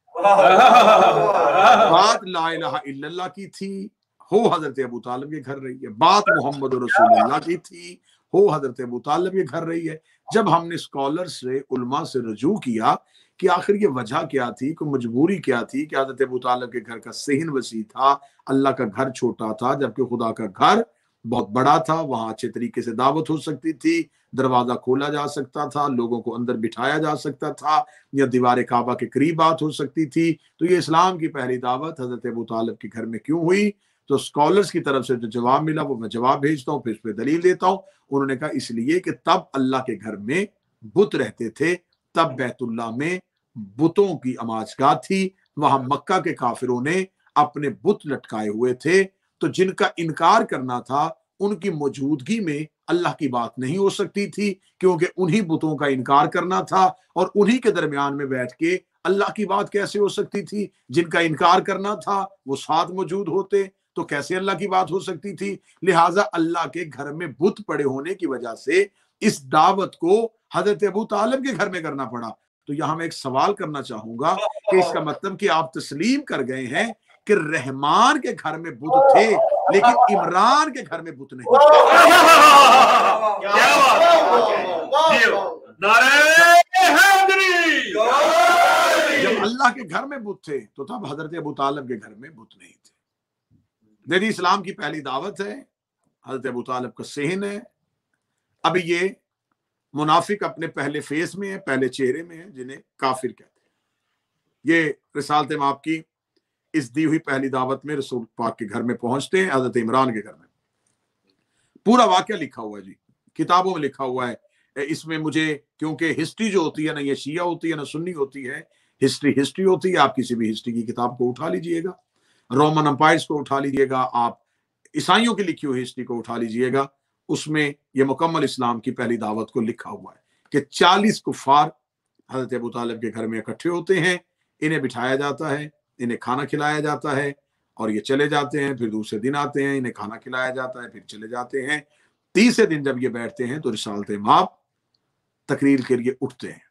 بات لا الہ الا اللہ کی تھی، ہو حضرت ابو طالب کے گھر رہی ہے۔ بات محمد رسول اللہ کی تھی، ہو حضرت ابو طالب کے گھر رہی ہے۔ جب ہم نے اسکالر سے، علماء سے رجوع کیا کہ آخر یہ وجہ کیا تھی، کوئی مجبوری کیا تھی کہ حضرت ابو طالب کے گھر کا صحن وسیع تھا، اللہ کا گھر چھوٹا تھا، جبکہ خدا کا گھر بہت بڑا تھا، وہاں اچھے طریقے سے دعوت ہو سکتی تھی، دروازہ کھولا جا سکتا تھا، لوگوں کو اندر بٹھایا جا سکتا تھا، یا دیوار کعبہ کے قریب بات ہو سکتی تھی۔ تو یہ اسلام کی پہلی دعوت حضرت ابو طالب کے گھر میں کیوں ہوئی؟ تو اسکالرز کی طرف سے جو جواب ملا وہ میں جواب بھیجتا ہوں، پھر اس پہ دلیل دیتا ہوں۔ انہوں نے کہا اس لیے کہ تب اللہ کے گھر میں بت رہتے تھے، تب بیت اللہ میں بتوں کی اماجگاہ تھی، وہاں مکہ کے کافروں نے اپنے بت لٹکائے ہوئے تھے، تو جن کا انکار کرنا تھا ان کی موجودگی میں اللہ کی بات نہیں ہو سکتی تھی، کیونکہ انہی بتوں کا انکار کرنا تھا، اور انہی کے درمیان میں بیٹھ کے اللہ کی بات کیسے ہو سکتی تھی؟ جن کا انکار کرنا تھا وہ ساتھ موجود ہوتے تو کیسے اللہ کی بات ہو سکتی تھی؟ لہٰذا اللہ کے گھر میں بت پڑے ہونے کی وجہ سے اس دعوت کو حضرت ابو طالب کے گھر میں کرنا پڑا۔ تو یہاں میں ایک سوال کرنا چاہوں گا کہ اس کا مطلب کہ آپ تسلیم کر گئے ہیں کہ رحمان کے گھر میں بت تھے لیکن عمران کے گھر میں بت نہیں تھے۔ جب اللہ کے گھر میں بت تھے تو تب حضرت ابو طالب کے گھر میں بت نہیں تھے۔ دیکھیں اسلام کی پہلی دعوت ہے، حضرت ابو طالب کا صحن ہے۔ اب یہ منافق اپنے پہلے فیس میں ہیں، پہلے چہرے میں ہیں، جنہیں کافر کہتے ہیں۔ یہ رسالت امام کی اس دی ہوئی پہلی دعوت میں رسول پاک کے گھر میں پہنچتے ہیں، حضرت عمران کے گھر میں۔ پورا واقعہ لکھا ہوا ہے جی، کتابوں میں لکھا ہوا ہے इसमें मुझे, क्योंकि हिस्ट्री जो होती है ना, ये शिया होती है ना सुन्नी होती है, हिस्ट्री होती है। आप किसी भी हिस्ट्री की किताब को उठा लीजिएगा, रोमन एम्पायर्स को उठा लीजिएगा, आप ईसाइयों की लिखी हुई हिस्ट्री को उठा लीजिएगा, उसमें यह मुकम्मल इस्लाम की पहली दावत को लिखा हुआ है कि 40 कुफार हजरत अबू तालिब के घर में इकट्ठे होते हैं, इन्हें बिठाया जाता है, इन्हें खाना खिलाया जाता है और ये चले जाते हैं। फिर दूसरे दिन आते हैं, इन्हें खाना खिलाया जाता है, फिर चले जाते हैं। तीसरे दिन जब ये बैठते हैं तो रिसालत इमाम तकरीर के लिए उठते हैं।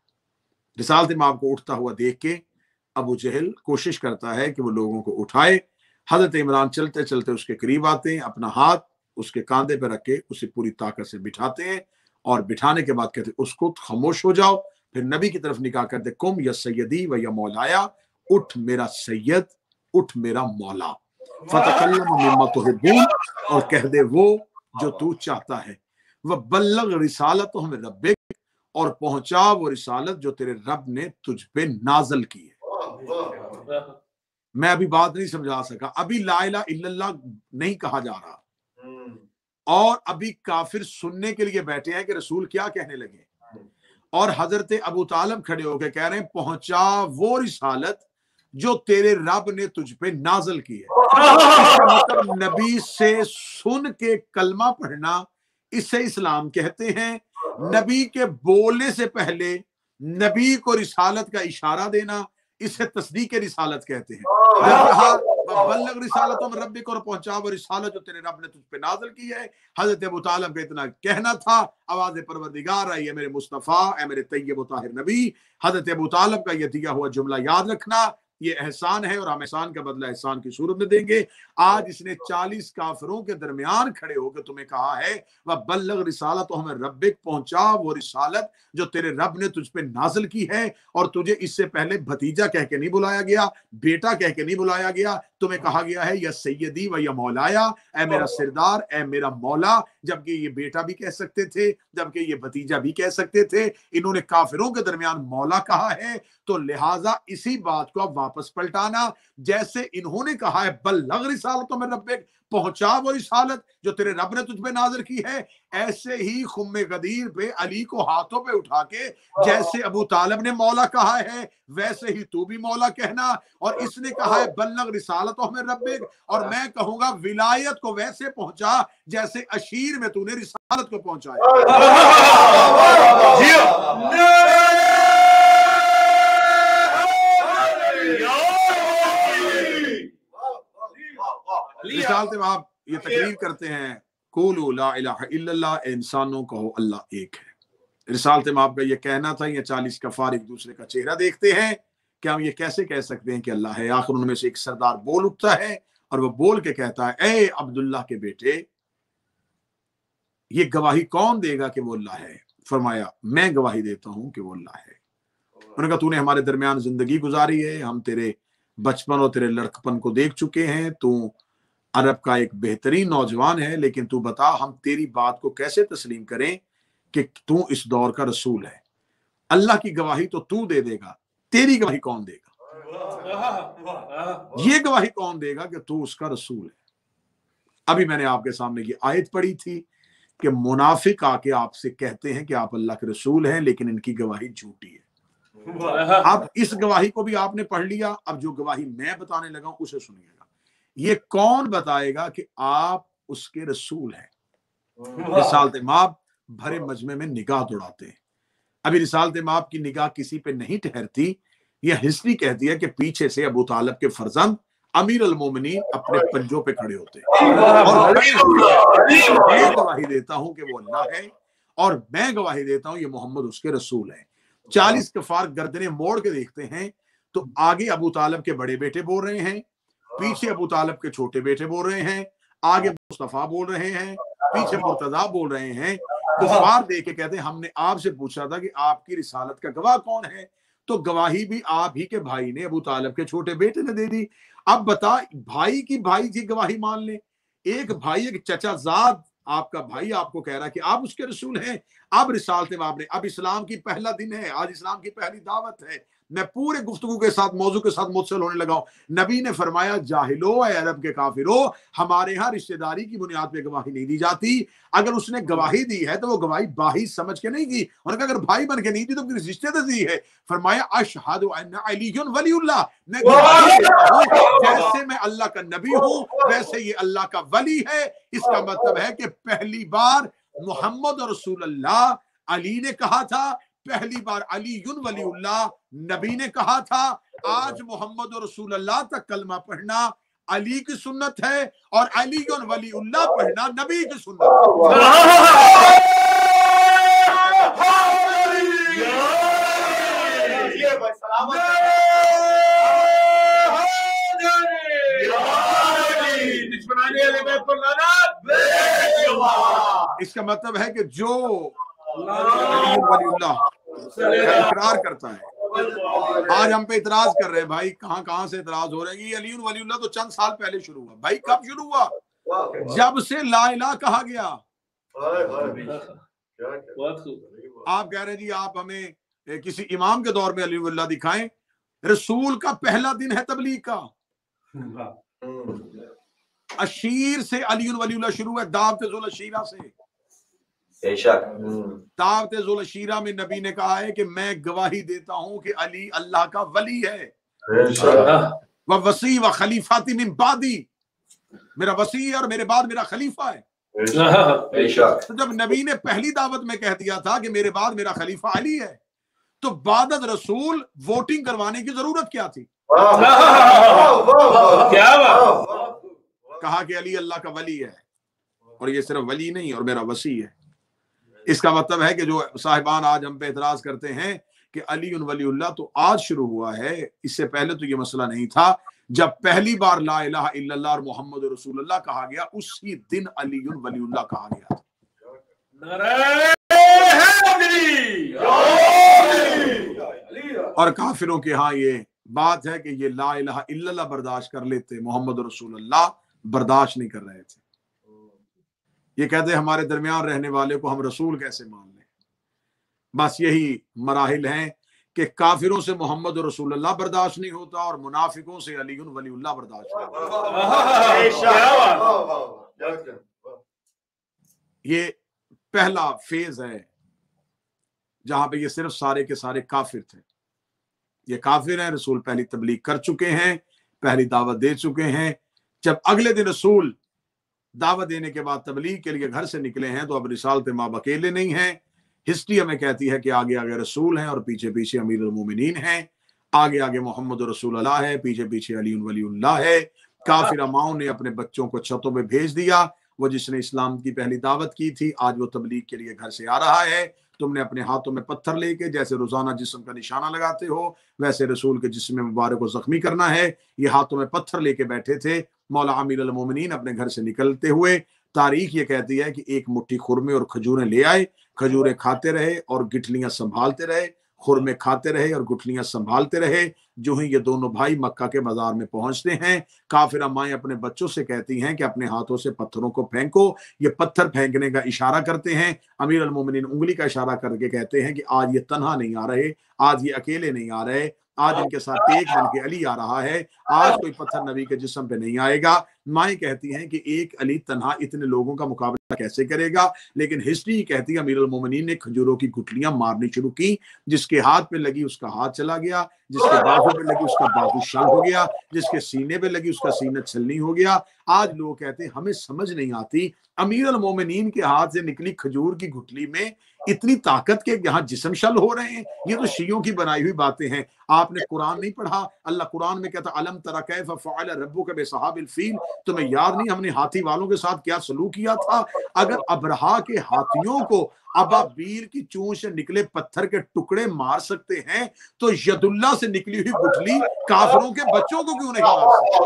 रिसालत इमाम को उठता हुआ देख के अबू जहल कोशिश करता है कि वो लोगों को उठाए। हजरत इमरान चलते चलते उसके करीब आते हैं, अपना हाथ उसके कांधे पर रख के उसे पूरी ताकत से बिठाते हैं और बिठाने के बाद कहते उसको खामोश हो जाओ। फिर नबी की तरफ निगाह करते, कुम या सैयदी व या मौलाया, उठ मेरा सैयद, उठ मेरा मौला, फतकल्लम मिम्मा तुहिब्बून, और कह दे वो जो तू चाहता है, वह बल्लग रिसालतहु मिन रब्बिक, और पहुंचा वो रिसालत जो तेरे रब ने तुझ पे नाजल की है। मैं अभी बात नहीं समझा सका, अभी ला इलाहा इल्लल्लाह नहीं कहा जा रहा और अभी काफिर सुनने के लिए बैठे हैं कि रसूल क्या कहने लगे, और हजरत अबू तालिब खड़े होकर कह रहे हैं पहुंचा वो रिसालत जो तेरे रब ने तुझ पे नाजल की है। मतलब नबी से सुन के कलमा पढ़ना, इसे इस्लाम कहते हैं। नबी के बोलने से पहले नबी को रिसालत का इशारा देना, इसे तस्दीक रिसालत कहते हैं। बल्लग रिसालत में रब्बी को, पहुंचा वो रिसालत जो तेरे रब ने तुझ पे नाज़िल की है। हजरत अबू तालिब का इतना कहना था, आवाज़ परवरदिगार आई है मेरे मुस्तफ़ा, ए मेरे तय्यब ताहिर नबी। हजरत अबू तालिब का यह दिया हुआ जुमला याद रखना, ये एहसान है और हम एहसान का बदला एहसान की सूरत में देंगे। आज इसने 40 काफिरों के दरमियान खड़े होकर तुम्हें कहा है वह बल्लग रिसालत हमें रब्बिक, पहुंचा वो रिसालत जो तेरे रब ने तुझ पे नाजिल की है। और तुझे इससे पहले भतीजा कह के नहीं बुलाया गया, बेटा कह के नहीं बुलाया गया, तुम्हें कहा गया है या सैयदी व या मौलाया, ए मेरा सरदार, ए मेरा मौला। जबकि ये बेटा भी कह सकते थे, जबकि ये भतीजा भी कह सकते थे, इन्होंने काफिरों के दरमियान मौला कहा है। तो लिहाजा इसी बात को अब वापस पलटाना, जैसे इन्होंने कहा है बल्लग रिसालत में रब्बिक, पहुंचा वो रिसालत जो तेरे रब ने तुझ पे नाज़िल की है, ऐसे ही खुम्मे गदीर पे अली को हाथों पे उठा के जैसे अबू तालिब ने मौला कहा है, वैसे ही तू भी मौला कहना। और इसने कहा है बल्लग रिसालत में रब्बिक, और मैं कहूंगा विलायत को वैसे पहुंचा जैसे अशीर में तूने रिसालत को पहुंचाया। रिसालत में आप ये तकरीर करते हैं कुलू ला इलाहा इल्लल्लाह, इंसानों कहो अल्लाह एक है। रिसालत में आपका ये कहना था, ये 40 कफार एक दूसरे का चेहरा देखते हैं कि हम ये कैसे कह सकते हैं कि अल्लाह है। आखिर उनमें से एक सरदार बोल उठता है और वो बोल के कहता है, ए अब्दुल्लाह के बेटे, ये गवाही कौन देगा कि वो अल्लाह है? फरमाया मैं गवाही देता हूं कि वो अल्लाह है। उन्होंने कहा तूने हमारे दरमियान जिंदगी गुजारी है, हम तेरे बचपन और तेरे लड़कपन को देख चुके हैं, तू अरब का एक बेहतरीन नौजवान है, लेकिन तू बता हम तेरी बात को कैसे तस्लीम करें कि तू इस दौर का रसूल है? अल्लाह की गवाही तो तू दे देगा, तेरी गवाही कौन देगा? ये गवाही कौन देगा कि तू उसका रसूल है? अभी मैंने आपके सामने ये आयत पढ़ी थी कि मुनाफिक आके आपसे कहते हैं कि आप अल्लाह के रसूल हैं, लेकिन इनकी गवाही झूठी है। अब इस गवाही को भी आपने पढ़ लिया, अब जो गवाही मैं बताने लगा उसे सुनिएगा। ये कौन बताएगा कि आप उसके रसूल हैं? रिसालत माप भरे मजमे में निगाह दौड़ाते हैं। अभी रिसालत माप की निगाह किसी पे नहीं ठहरती। यह हिस्ट्री कहती है कि पीछे से अबू तालिब के फर्जंद अमीर अल मोमिनीन अपने पंजों पे खड़े होते हैं और मैं गवाही देता हूं कि वो अल्लाह है और मैं गवाही देता हूं ये मोहम्मद उसके रसूल है। 40 कफार गर्दनें मोड़ के देखते हैं तो आगे अबू तालिब के बड़े बेटे बोल रहे हैं, पीछे अबू तालिब के छोटे बेटे बोल रहे हैं, आगे मुस्तफा बोल रहे हैं, पीछे मुर्तजा बोल रहे हैं। कुफार देख के कहते हैं हमने आपसे पूछा था कि आपकी रिसालत का गवाह कौन है, तो गवाही भी आप ही के भाई ने, अबू तालिब के छोटे बेटे ने दे दी। अब बता भाई की गवाही मान ले, एक भाई एक चचाजाद आपका भाई आपको कह रहा है कि आप उसके रसूल हैं। अब रिसालत माब ने, अब इस्लाम की पहला दिन है, आज इस्लाम की पहली दावत है। मैं पूरे गुफ्तगू के साथ मौजू के साथ मुतसिल होने लगा हूं। नबी ने फरमाया, जाहिलो ए अरब के काफिरो, हमारे यहाँ रिश्तेदारी की बुनियाद पे गवाही नहीं दी जाती। अगर उसने गवाही दी है तो वो गवाही बाही समझ के नहीं दी, और अगर भाई बन के नहीं दी तो किस रिश्ते से दी है। फरमाया अशहदु अन्ना अलीयुन वलीउल्लाह, मैं गवाही देता हूं जैसे मैं अल्लाह का नबी हूं वैसे ये अल्लाह का वली है। इसका मतलब है कि पहली बार मोहम्मद रसूलुल्लाह अली ने कहा था, पहली बार अलीयुन वलीउल्लाह नबी ने कहा था। आज मोहम्मद रसूलुल्लाह तक कलमा पढ़ना अली की सुन्नत है और अलीयुन वलीउल्लाह पढ़ना नबी की सुन्नत है। इसका मतलब है कि जो अलीयुन वलीउल्लाह इकरार करता है, आज हम पे इतराज कर रहे हैं भाई, कहां से इतराज हो रहे हैं। ये अलीयुन वलीउल्लाह तो चंद साल पहले शुरू हुआ। भाई कब शुरू हुआ? जब से ला इलाहा कहा गया। आप कह रहे हैं जी आप हमें किसी इमाम के दौर में अलीयुन वलीउल्लाह दिखाएं। रसूल का पहला दिन है तबलीग का। अशीर से अलीयुन वलीउल्लाह शुरू है, दावत जुल अशीरा से। दावत जुल अशीरा में नबी ने कहा है कि मैं गवाही देता हूं कि अली अल्लाह का वली है। व वसी व खलीफाती मिन बादी, मेरा वसी और मेरे बाद मेरा खलीफा है। तो जब नबी ने पहली दावत में कह दिया था कि मेरे बाद मेरा खलीफा अली है, तो बादत रसूल वोटिंग करवाने की जरूरत क्या थी? क्या कहा कि अली अल्लाह का वली है, और ये सिर्फ वली नहीं और मेरा वसी है। इसका मतलब है कि जो साहिबान आज हम पे एतराज करते हैं कि अलीयुन वलीउल्लाह तो आज शुरू हुआ है, इससे पहले तो ये मसला नहीं था। जब पहली बार ला इलाहा इल्लल्लाह और मोहम्मद रसूलुल्लाह कहा गया, उसी दिन अलीयुन वलीउल्लाह कहा गया था। और काफिरों के यहाँ ये बात है कि ये ला इलाहा इल्लल्लाह बर्दाश्त कर लेते, मोहम्मद रसूलुल्लाह बर्दाश्त नहीं कर रहे थे। ये कहते हमारे दरमियान रहने वाले को हम रसूल कैसे मान लें। बस यही मराहिल हैं कि काफिरों से मोहम्मद रसूलुल्लाह बर्दाश्त नहीं होता और मुनाफिकों से अलीयुन वलीउल्लाह बर्दाश्त नहीं होता। ये पहला फेज है जहां पे ये सिर्फ सारे के सारे काफिर थे। ये काफिर हैं, रसूल पहली तबलीग कर चुके हैं, पहली दावत दे चुके हैं। जब अगले दिन रसूल दावत देने के बाद तबलीग के लिए घर से निकले हैं, तो अब रिसालत माब अकेले नहीं हैं। हिस्ट्री हमें कहती है कि आगे आगे रसूल हैं और पीछे पीछे अमीरुल मोमिनीन हैं। आगे आगे मोहम्मद रसूलुल्लाह है, पीछे पीछे अलीयुन वलीउल्लाह है। काफिर अमाओं ने अपने बच्चों को छतों में भेज दिया। वो जिसने इस्लाम की पहली दावत की थी, आज वो तबलीग के लिए घर से आ रहा है। तुमने अपने हाथों में पत्थर लेके जैसे रोजाना जिस्म का निशाना लगाते हो, वैसे रसूल के जिस्म मुबारक को जख्मी करना है। ये हाथों में पत्थर लेके बैठे थे मौला अमीरुल मोमिनीन अपने घर से निकलते हुए। तारीख ये कहती है कि एक मुट्ठी खुरमे और खजूरें ले आए, खजूरें खाते रहे और गिठलियां संभालते रहे, खुरमे खाते रहे और गुठलियां संभालते रहे। जो ही ये दोनों भाई मक्का के बाजार में पहुंचते हैं, काफिर अम्माएं अपने बच्चों से कहती हैं कि अपने हाथों से पत्थरों को फेंको। ये पत्थर फेंकने का इशारा करते हैं। अमीर अल मोमिनीन उंगली का इशारा करके कहते हैं कि आज ये तन्हा नहीं आ रहे, आज ये अकेले नहीं आ रहे, आज इनके साथ एक बन के अली आ रहा है। आज कोई पत्थर नबी के जिस्म पे नहीं आएगा। माएँ कहती हैं कि एक अली तन्हा इतने लोगों का मुकाबला कैसे करेगा। लेकिन हिस्ट्री कहती है अमीरुल मोमिनीन ने खजूरों की गुठलियां मारनी शुरू की। जिसके हाथ पे लगी उसका हाथ चला गया, जिसके बाजू पे लगी उसका बाजू शल हो गया, जिसके सीने पे लगी उसका सीना छलनी हो गया। आज लोग कहते हैं हमें समझ नहीं आती, अमीरुल मोमिनीन के हाथ से निकली खजूर की गुठली में इतनी ताकत के यहाँ जिस्म शल हो रहे हैं। ये तो शियों की बनाई हुई बातें हैं। आपने कुरान नहीं पढ़ा? अल्लाह कुरान में कहता अलम तरा कैफ फ़अल रब्बुका बिसहाबिल फील, तुम्हें याद नहीं हमने हाथी वालों के साथ क्या सलूक किया था। अगर अबरहा के हाथियों को अबाबील की चोंच से निकले पत्थर के टुकड़े मार सकते हैं, तो यदुल्लाह से निकली हुई गुठली काफिरों के बच्चों को क्यों नहीं मार सकते?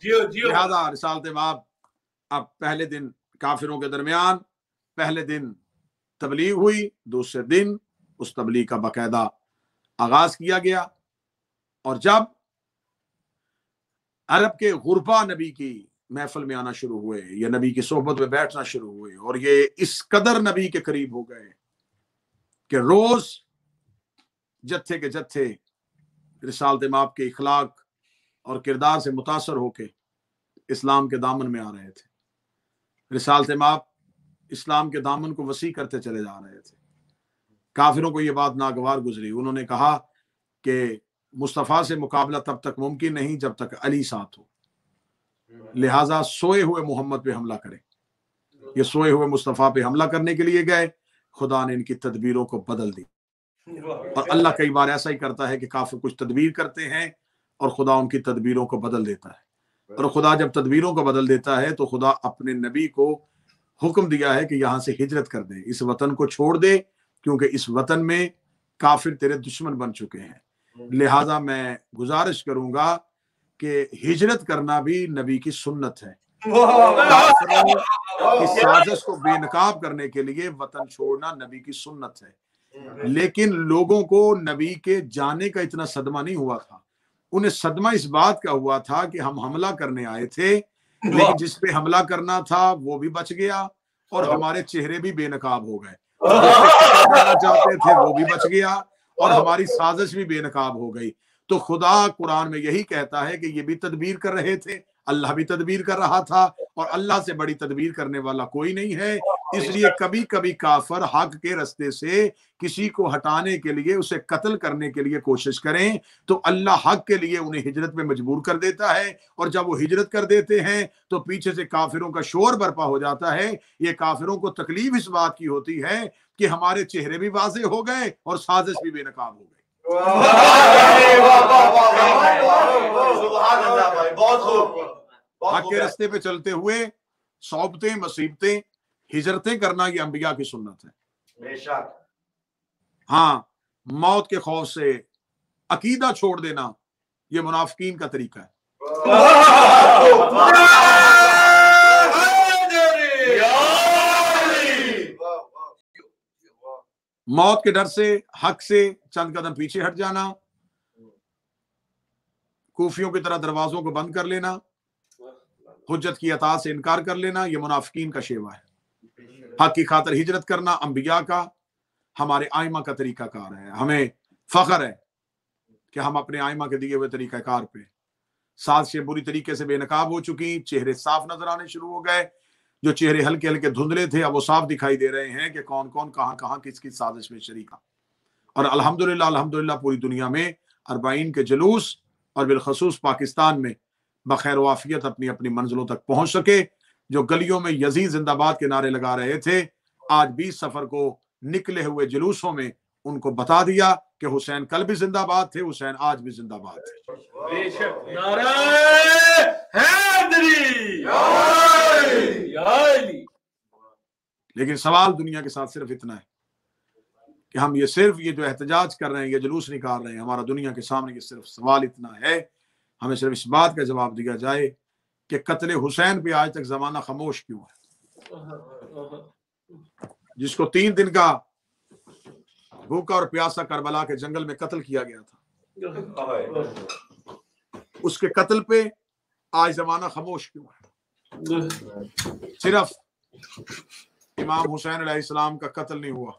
लिहाजा रिसालत माब अब पहले दिन काफिरों के दरमियान पहले दिन तबलीग हुई, दूसरे दिन उस तबलीग का बाकायदा आगाज किया गया। और जब अरब के गुरबा नबी की महफिल में आना शुरू हुए या नबी की सोहबत में बैठना शुरू हुए और ये इस कदर नबी के करीब हो गए कि रोज जत्थे के जत्थे रिसालत माप के इखलाक और किरदार से मुतासर होके इस्लाम के दामन में आ रहे थे। रिसालत माप इस्लाम के दामन को वसी करते चले जा रहे थे। काफिरों को यह बात नागवार गुजरी। उन्होंने कहा कि मुस्तफ़ा से मुकाबला तब तक मुमकिन नहीं जब तक अली साथ हो, लिहाजा सोए हुए मोहम्मद पे हमला करें। ये सोए हुए मुस्तफ़ा पे हमला करने के लिए गए, खुदा ने इनकी तदबीरों को बदल दी। और अल्लाह कई बार ऐसा ही करता है कि काफिर कुछ तदबीर करते हैं और खुदा उनकी तदबीरों को बदल देता है। और खुदा जब तदबीरों को बदल देता है तो खुदा अपने नबी को हुक्म दिया है कि यहाँ से हिजरत कर दे, इस वतन को छोड़ दे, क्योंकि इस वतन में काफिर तेरे दुश्मन बन चुके हैं। लिहाजा मैं गुजारिश करूंगा कि हिजरत करना भी नबी की सुन्नत है। काफिरों की साजिश को बेनकाब करने के लिए वतन छोड़ना नबी की सुन्नत है। लेकिन लोगों को नबी के जाने का इतना सदमा नहीं हुआ था। उन्हें सदमा इस बात का हुआ था कि हम हमला करने आए थे, लेकिन जिस पे हमला करना था वो भी बच गया और हमारे चेहरे भी बेनकाब हो गए। करना चाहते थे वो भी बच गया और हमारी साजिश भी बेनकाब हो गई। तो खुदा कुरान में यही कहता है कि ये भी तदबीर कर रहे थे, अल्लाह भी तदबीर कर रहा था, और अल्लाह से बड़ी तदबीर करने वाला कोई नहीं है। इसलिए कभी कभी काफिर हक के रास्ते से किसी को हटाने के लिए, उसे कत्ल करने के लिए कोशिश करें तो अल्लाह हक के लिए उन्हें हिजरत में मजबूर कर देता है। और जब वो हिजरत कर देते हैं तो पीछे से काफिरों का शोर बर्पा हो जाता है। ये काफिरों को तकलीफ इस बात की होती है कि हमारे चेहरे भी वाज़ेह हो गए और साजिश भी बेनकाब हो गई। हक के रास्ते पे चलते हुए सौबतें, मसीबतें, हिजरतें करना ये अंबिया की सुन्नत है। हाँ, मौत के खौफ से अकीदा छोड़ देना ये मुनाफिकीन का तरीका है। मौत के डर से हक से चंद कदम पीछे हट जाना, कूफियों की तरह दरवाजों को बंद कर लेना, हुज्जत की अताअत से इनकार कर लेना, यह मुनाफिकीन का शेवा है। हक की खातिर हिजरत करना अंबिया का, हमारे आइमा का तरीका कार है। हमें फख्र है कि हम अपने आइमा के दिए हुए तरीका कार पे साजिशें बुरी तरीके से बेनकाब हो चुकी, चेहरे साफ नजर आने शुरू हो गए। जो चेहरे हल्के हल्के धुंधले थे अब वो साफ दिखाई दे रहे हैं कि कौन कौन कहां कहां किस किस साजिश में शरीका। और अल्हम्दुलिल्लाह अल्हम्दुलिल्लाह पूरी दुनिया में अरबाइन के जुलूस और बिलखसूस पाकिस्तान में बखैर वाफियत अपनी अपनी मंजिलों तक पहुंच सके। जो गलियों में यजीद जिंदाबाद के नारे लगा रहे थे, आज 20 सफर को निकले हुए जुलूसों में उनको बता दिया कि हुसैन कल भी जिंदाबाद थे, हुसैन आज भी जिंदाबाद थे। बेशक नारे हैदरी या अली। लेकिन सवाल दुनिया के साथ सिर्फ इतना है कि हम ये जो एहतजाज कर रहे हैं, ये जुलूस निकाल रहे हैं, हमारा दुनिया के सामने ये सिर्फ सवाल इतना है, हमें सिर्फ इस बात का जवाब दिया जाए कि कत्ले हुसैन पे आज तक जमाना खामोश क्यों है। जिसको 3 दिन का भूखा और प्यासा करबला के जंगल में कत्ल किया गया था, उसके कत्ल पे आज जमाना खामोश क्यों है। सिर्फ इमाम हुसैन अलैहिस्सलाम का कत्ल नहीं हुआ,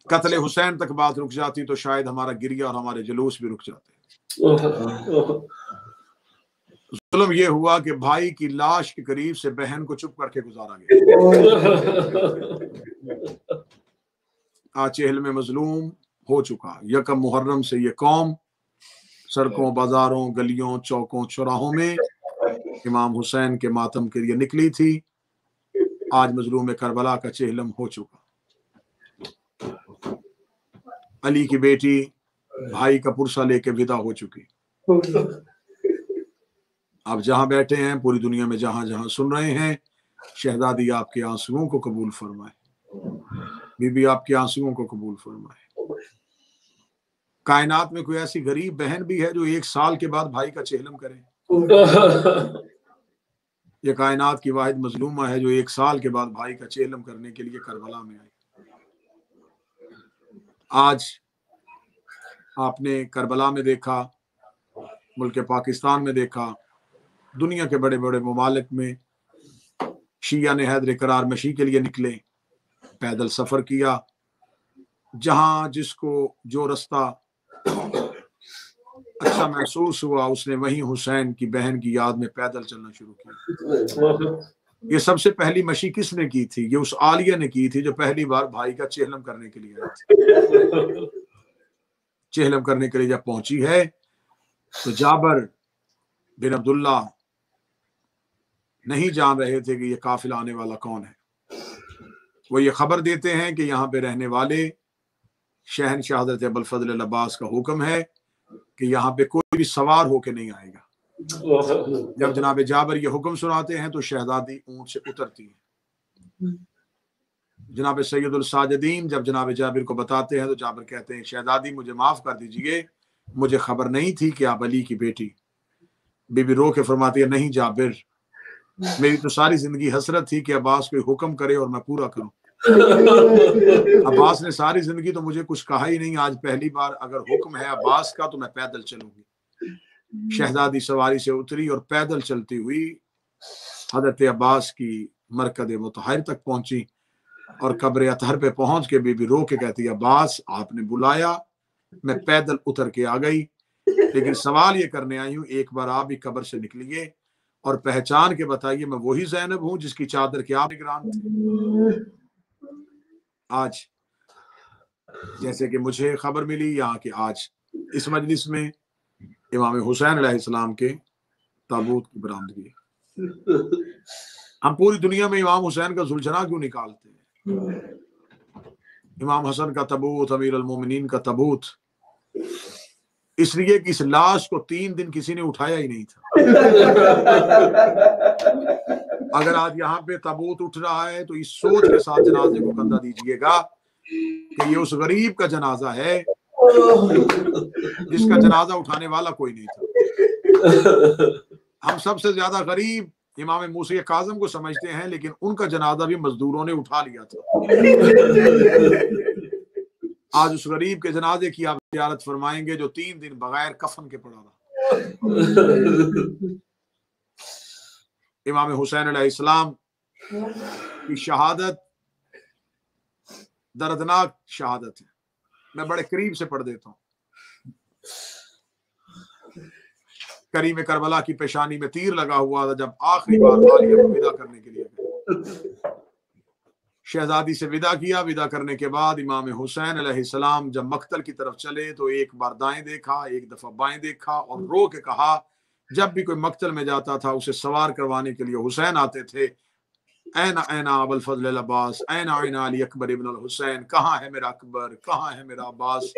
कत्ले हुसैन तक बात रुक जाती तो शायद हमारा गिरिया और हमारे जुलूस भी रुक जाते। जुल्म ये हुआ कि भाई की लाश के करीब से बहन को चुप करके गुजारा गया। आज चेहल में मजलूम हो चुका। यकम मुहर्रम से ये कौम सड़कों, बाजारों, गलियों, चौकों, चौराहों में इमाम हुसैन के मातम के लिए निकली थी। आज मजलूम करबला का चेहलम हो चुका। अली की बेटी भाई का पुरसा लेके विदा हो चुकी। आप जहां बैठे हैं, पूरी दुनिया में जहां जहां सुन रहे हैं, शहजादी आपके आंसुओं को कबूल फरमाए, बीबी आपके आंसुओं को कबूल फरमाए। कायनात में कोई ऐसी गरीब बहन भी है जो 1 साल के बाद भाई का चेहलम करे? ये कायनात की वाहिद मजलूमा है जो 1 साल के बाद भाई का चेहलम करने के लिए करबला में आई। आज आपने करबला में देखा, मुल्क पाकिस्तान में देखा, दुनिया के बड़े बड़े ममालिक में शिया ने हैदर करार मशी के लिए निकले, पैदल सफ़र किया, जहां जिसको जो रास्ता अच्छा महसूस हुआ उसने वहीं हुसैन की बहन की याद में पैदल चलना शुरू किया। ये सबसे पहली मशी किसने की थी? ये उस आलिया ने की थी जो पहली बार भाई का चेहलम करने के लिए आई थी। चेहलम करने के लिए जब पहुंची है तो जाबर बिन अब्दुल्ला नहीं जान रहे थे कि ये काफिला आने वाला कौन है। वो ये खबर देते हैं कि यहाँ पे रहने वाले शहनशाह हज़रत अबुल फज़ल अल अब्बास का हुक्म है कि यहाँ पे कोई भी सवार होके नहीं आएगा। जब जनाब जाबर ये हुक्म सुनाते हैं तो शहजादी ऊंट से उतरती है। जनाब सैयदुल साजिदीन जब जनाब जाबिर को बताते हैं तो जाबिर कहते हैं, शहजादी मुझे माफ कर दीजिए, मुझे खबर नहीं थी कि आप अली की बेटी। बीबी रो के फरमाती है, नहीं जाबिर, मेरी तो सारी जिंदगी हसरत थी कि अब्बास कोई हुक्म करे और मैं पूरा करूं। अब्बास ने सारी जिंदगी तो मुझे कुछ कहा ही नहीं, आज पहली बार अगर हुक्म है अब्बास का तो मैं पैदल चलूंगी। शहजादी सवारी से उतरी और पैदल चलती हुई हजरत अब्बास की मरकद मुतहर तक पहुंची और कब्र अतहर पे पहुंच के बीबी रो के कहती है, अब्बास आपने बुलाया, मैं पैदल उतर के आ गई, लेकिन सवाल ये करने आई हूं, एक बार आप भी कब्र से निकलिए और पहचान के बताइए मैं वही ज़ैनब हूं जिसकी चादर के आप निगरान थे। आज जैसे कि मुझे खबर मिली यहाँ की, आज इस मजलिस में इमाम हुसैन अलैहिस्सलाम के ताबूत की बरामदगी। हम पूरी दुनिया में इमाम हुसैन का जुल्झना क्यों निकालते हैं? इमाम हसन का तबूत, अमीर अल मोमिनीन का तबूत, इसलिए कि इस लाश को 3 दिन किसी ने उठाया ही नहीं था। अगर आज यहाँ पे ताबूत उठ रहा है तो इस सोच के साथ जनाजे को कंधा दीजिएगा कि ये उस गरीब का जनाजा है जिसका जनाजा उठाने वाला कोई नहीं था। हम सबसे ज्यादा गरीब इमाम मूसा काज़म को समझते हैं, लेकिन उनका जनाजा भी मजदूरों ने उठा लिया था। आज उस गरीब के जनाजे की आप ज़ियारत फरमाएंगे जो 3 दिन बगैर कफन के पड़ा रहा। इमाम हुसैन अलैहिस्सलाम की शहादत दर्दनाक शहादत है। मैं बड़े करीब से पढ़ देता हूँ। करीम करबला की पेशानी में तीर लगा हुआ था जब आखिरी बार आलिया को विदा करने के लिए गए। शहजादी से विदा किया। विदा करने के बाद इमाम हुसैन अलैहिस्सलाम जब मक्तल की तरफ चले तो एक बार दाएं देखा, एक दफा बाएं देखा और रो के कहा, जब भी कोई मक्तल में जाता था उसे सवार करवाने के लिए हुसैन आते थे, ऐना ऐना अबुल फज़ल अल अब्बास, ऐना ऐना अली अकबर इब्न अल हुसैन, कहाँ है मेरा अकबर, कहाँ है मेरा अब्बास।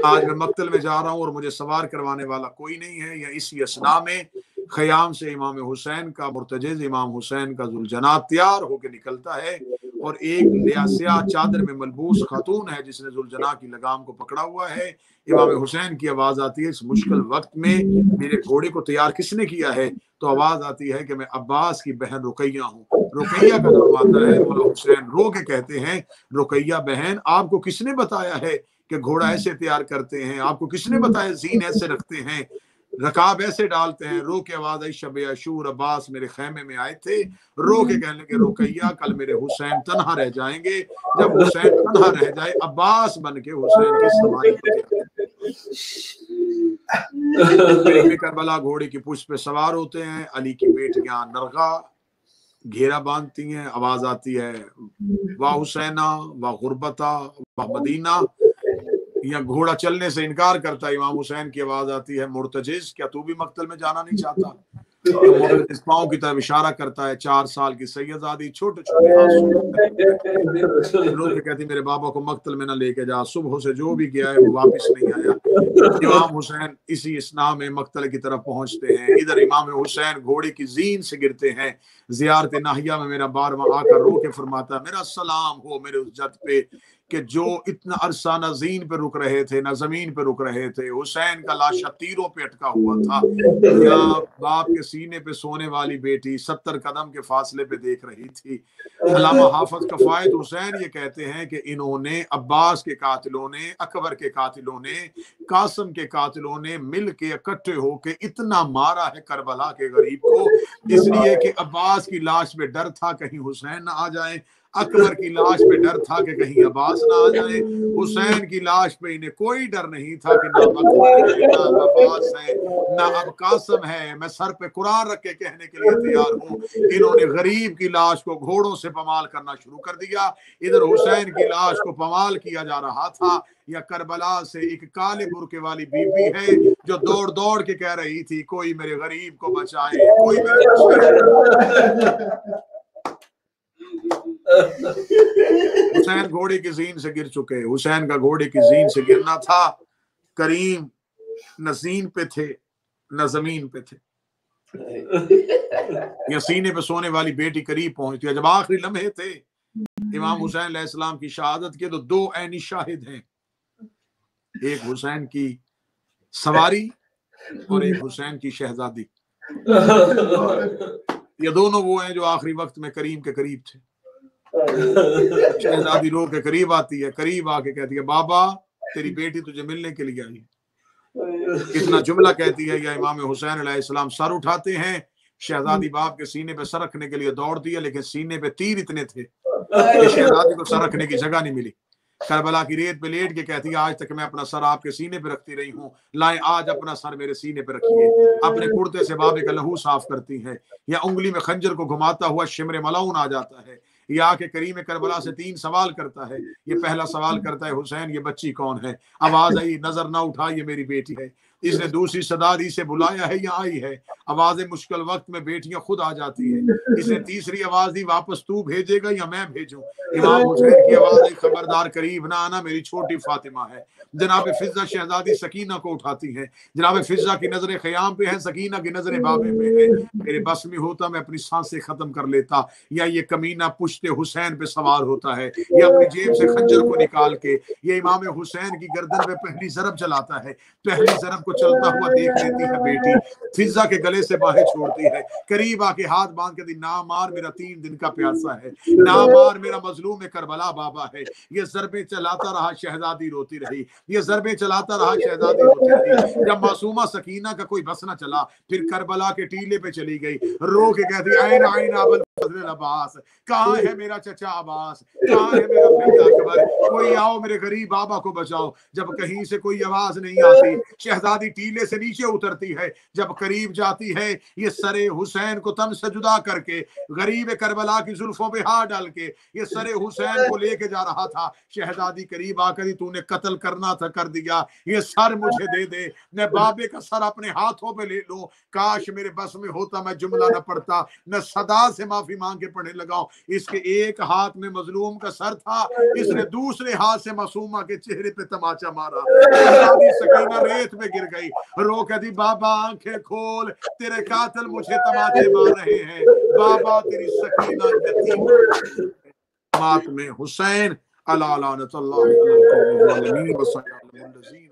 आज मैं मक्तल में जा रहा हूँ और मुझे सवार करवाने वाला कोई नहीं है। या इसी असना में ख़याम से इमाम हुसैन का मुर्तजिज़ इमाम हुसैन का जुल्जना तैयार होकर निकलता है और एक लियासिया चादर में मलबूस खातून है जिसने जुल्जना की लगाम को पकड़ा हुआ है। इमाम हुसैन की आवाज़ आती है, इस मुश्किल वक्त में मेरे घोड़े को तैयार किसने किया है? तो आवाज़ आती है कि मैं अब्बास की बहन रुकैया हूँ। रुकैया का नाम आता है। मौला हुसैन रो के कहते हैं, रुकैया बहन, आपको किसने बताया है कि घोड़ा ऐसे तैयार करते हैं? आपको किसने बताया जीन ऐसे रखते हैं, रकाब ऐसे डालते हैं? रो के आवाज आई, शब अशूर अब्बास मेरे खेमे में आए थे। रो के कहने के, रुकैया कल मेरे हुसैन तन्हा रह जाएंगे, जब हुसैन तन्हा रह जाए अब्बास बन के हुसैन की सवारी को करबला घोड़े की पुष्ट पे सवार होते हैं। अली की बेटियां नरगा घेरा बांधती हैं। आवाज आती है, वाह हुसैना वाह गुरबता वाह मदीना। या घोड़ा चलने से इनकार करता है। इमाम हुसैन की आवाज आती है, मुर्तजिज क्या तू भी मक्तल में जाना नहीं चाहता? मुर्तजिज पाँव की तरफ इशारा करता है। 4 साल की सैयदादी छोटे छोटे लोग कहती, मेरे बाबा को मक्तल में न लेके जा, सुबह से जो भी गया है वो वापस नहीं आया। इमाम हुसैन इसी इसना में मक्तल की तरफ पहुंचते हैं। इधर इमाम हुसैन घोड़े की जीन से गिरते हैं। ज़ियारत नाहिया में मेरा बारवां आकर रो के फरमाता, मेरा सलाम हो मेरे उस जद पे कि जो इतना अरसा न ज़ीन पे रुक रहे थे न ज़मीन पे रुक रहे थे, हुसैन का लाशा तीरों पे अटका हुआ था, या बाप के सीने पे सोने वाली बेटी 70 कदम के फासले पे देख रही थी। अल्लामा हाफिज कफायत हुसैन ये कहते हैं कि इन्होंने अब्बास के कातिलों ने, अकबर के कातिलों ने, कासिम के कातिलों ने मिल के इकट्ठे होके इतना मारा है करबला के गरीब को, इसलिए कि अब्बास की लाश पे डर था कहीं हुसैन ना आ जाए, अकबर की लाश पे डर था कि कहीं अब्बास ना आ जाए, हुसैन की लाश पे इन्हें कोई डर नहीं था कि ना अकबर है, ना अब्बास है, ना अब कासिम है, मैं सर पे कुरान रख के कहने के लिए तैयार हूँ। इन्होंने गरीब की लाश को घोड़ों से पमाल करना शुरू कर दिया, इधर हुसैन की लाश को पमाल किया जा रहा था। या करबला से एक काले बुरके वाली बीबी है जो दौड़ दौड़ के कह रही थी, कोई मेरे गरीब को बचाए, कोई मेरे बचाए। हुसैन घोड़े की जीन से गिर चुके, हुसैन का घोड़े की जीन से गिरना था। करीम न जीन पे थे न जमीन पे थे, या सीने पे सोने वाली बेटी करीब पहुंचती है। जब आखिरी लम्हे थे इमाम हुसैन अलैहिस्सलाम की शहादत के, तो दो ऐनी शाहिद हैं, एक हुसैन की सवारी और एक हुसैन की शहजादी। ये दोनों वो हैं जो आखिरी वक्त में करीम के करीब थे। शहजादी रो के करीब आती है, करीब आके कहती है, बाबा तेरी बेटी तुझे मिलने के लिए आई है। इतना जुमला कहती है, या इमाम हुसैन अलैहिस्सलाम सर उठाते हैं। शहजादी बाप के सीने पे सर रखने के लिए दौड़ती है, लेकिन सीने पे तीर इतने थे कि शहजादी को सर रखने की जगह नहीं मिली। करबला की रेत पे लेट के कहती है, आज तक मैं अपना सर आपके सीने पे रखती रही हूँ, लाए आज अपना सर मेरे सीने पे रखिए। अपने कुर्ते से बाबे का लहू साफ करती है, या उंगली में खंजर को घुमाता हुआ शिमरे मलाउन आ जाता है, या आके करीम करबला से 3 सवाल करता है। ये पहला सवाल करता है, हुसैन ये बच्ची कौन है? आवाज आई, नजर ना उठा, ये मेरी बेटी है। इसने दूसरी सदा दी से बुलाया है, या आई है? आवाजें मुश्किल वक्त में बेटियां खुद आ जाती है। इसने तीसरी आवाज दी, वापस तू भेजेगा या मैं भेजूं? इमाम हुसैन की आवाज आई, खबरदार करीब ना आना, मेरी छोटी फातिमा है। जनाब फिजा शहजादी सकीना को उठाती है। जनाब फिजा की नजरें ख़याम पे है, सकीना की नजरें बाबे पे है। मेरे बस में होता मैं अपनी सांसें खत्म कर लेता, या ये कमीना पुश्ते हुसैन पे सवार होता है, या अपनी जेब से खंजर को निकाल के ये इमाम हुसैन की गर्दन पे पहली ज़रब चलाता है। पहली ज़रब को चलता हुआ देख लेती है बेटी, फिजा के गले से बाहें छोड़ती है, करीब आके हाथ बांध के दी, ना मार मेरा 3 दिन का प्यासा है, ना मार मेरा मजलूम में करबला बाबा है। ये ज़रबे चलाता रहा, शहजादी रोती रही, ये ज़रबे चलाता रहा, शहजादी रोती रही। जब मासूमा सकीना का कोई बस न चला, फिर करबला के टीले पे चली गई, रो के कहती, आइन आइन अबुल फज़ल अब्बास, कहाँ है मेरा चचा अब्बास, कहाँ है मेरा बेटा अकबर, कोई आओ मेरे गरीब बाबा को बचाओ। जब कहीं से कोई आवाज नहीं आती, शहजादी टीले से नीचे उतरती है। जब करीब जाती है, ये सरे हुसैन को तन से जुदा करके, गरीब करबला की जुल्फों पे हाथ डाल के ये सरे हुसैन को लेके जा रहा था। शहजादी करीब आकर, तूने कत्ल करना था कर दिया, ये सर मुझे दे दे, मैं बाबे का सर अपने हाथों पे ले लूं। काश मेरे बस में होता, मैं जुमला न पढ़ता, न सदा से माफी मांग के पढ़ने लगाऊं। इसके एक हाथ में मजलूम का सर था, इसने दूसरे हाथ से मासूमा के चेहरे पे तमाचा मारा। शहजादी सकीना रेत में गिर गई, रो के दी, बाबा आंखें खोल, तेरे कातिल मुझे तमाचे मार रहे हैं, बाबा तेरी सकीना यतीम मात में हुसैन अला लानतुल्लाह अलैहि व सल्लम।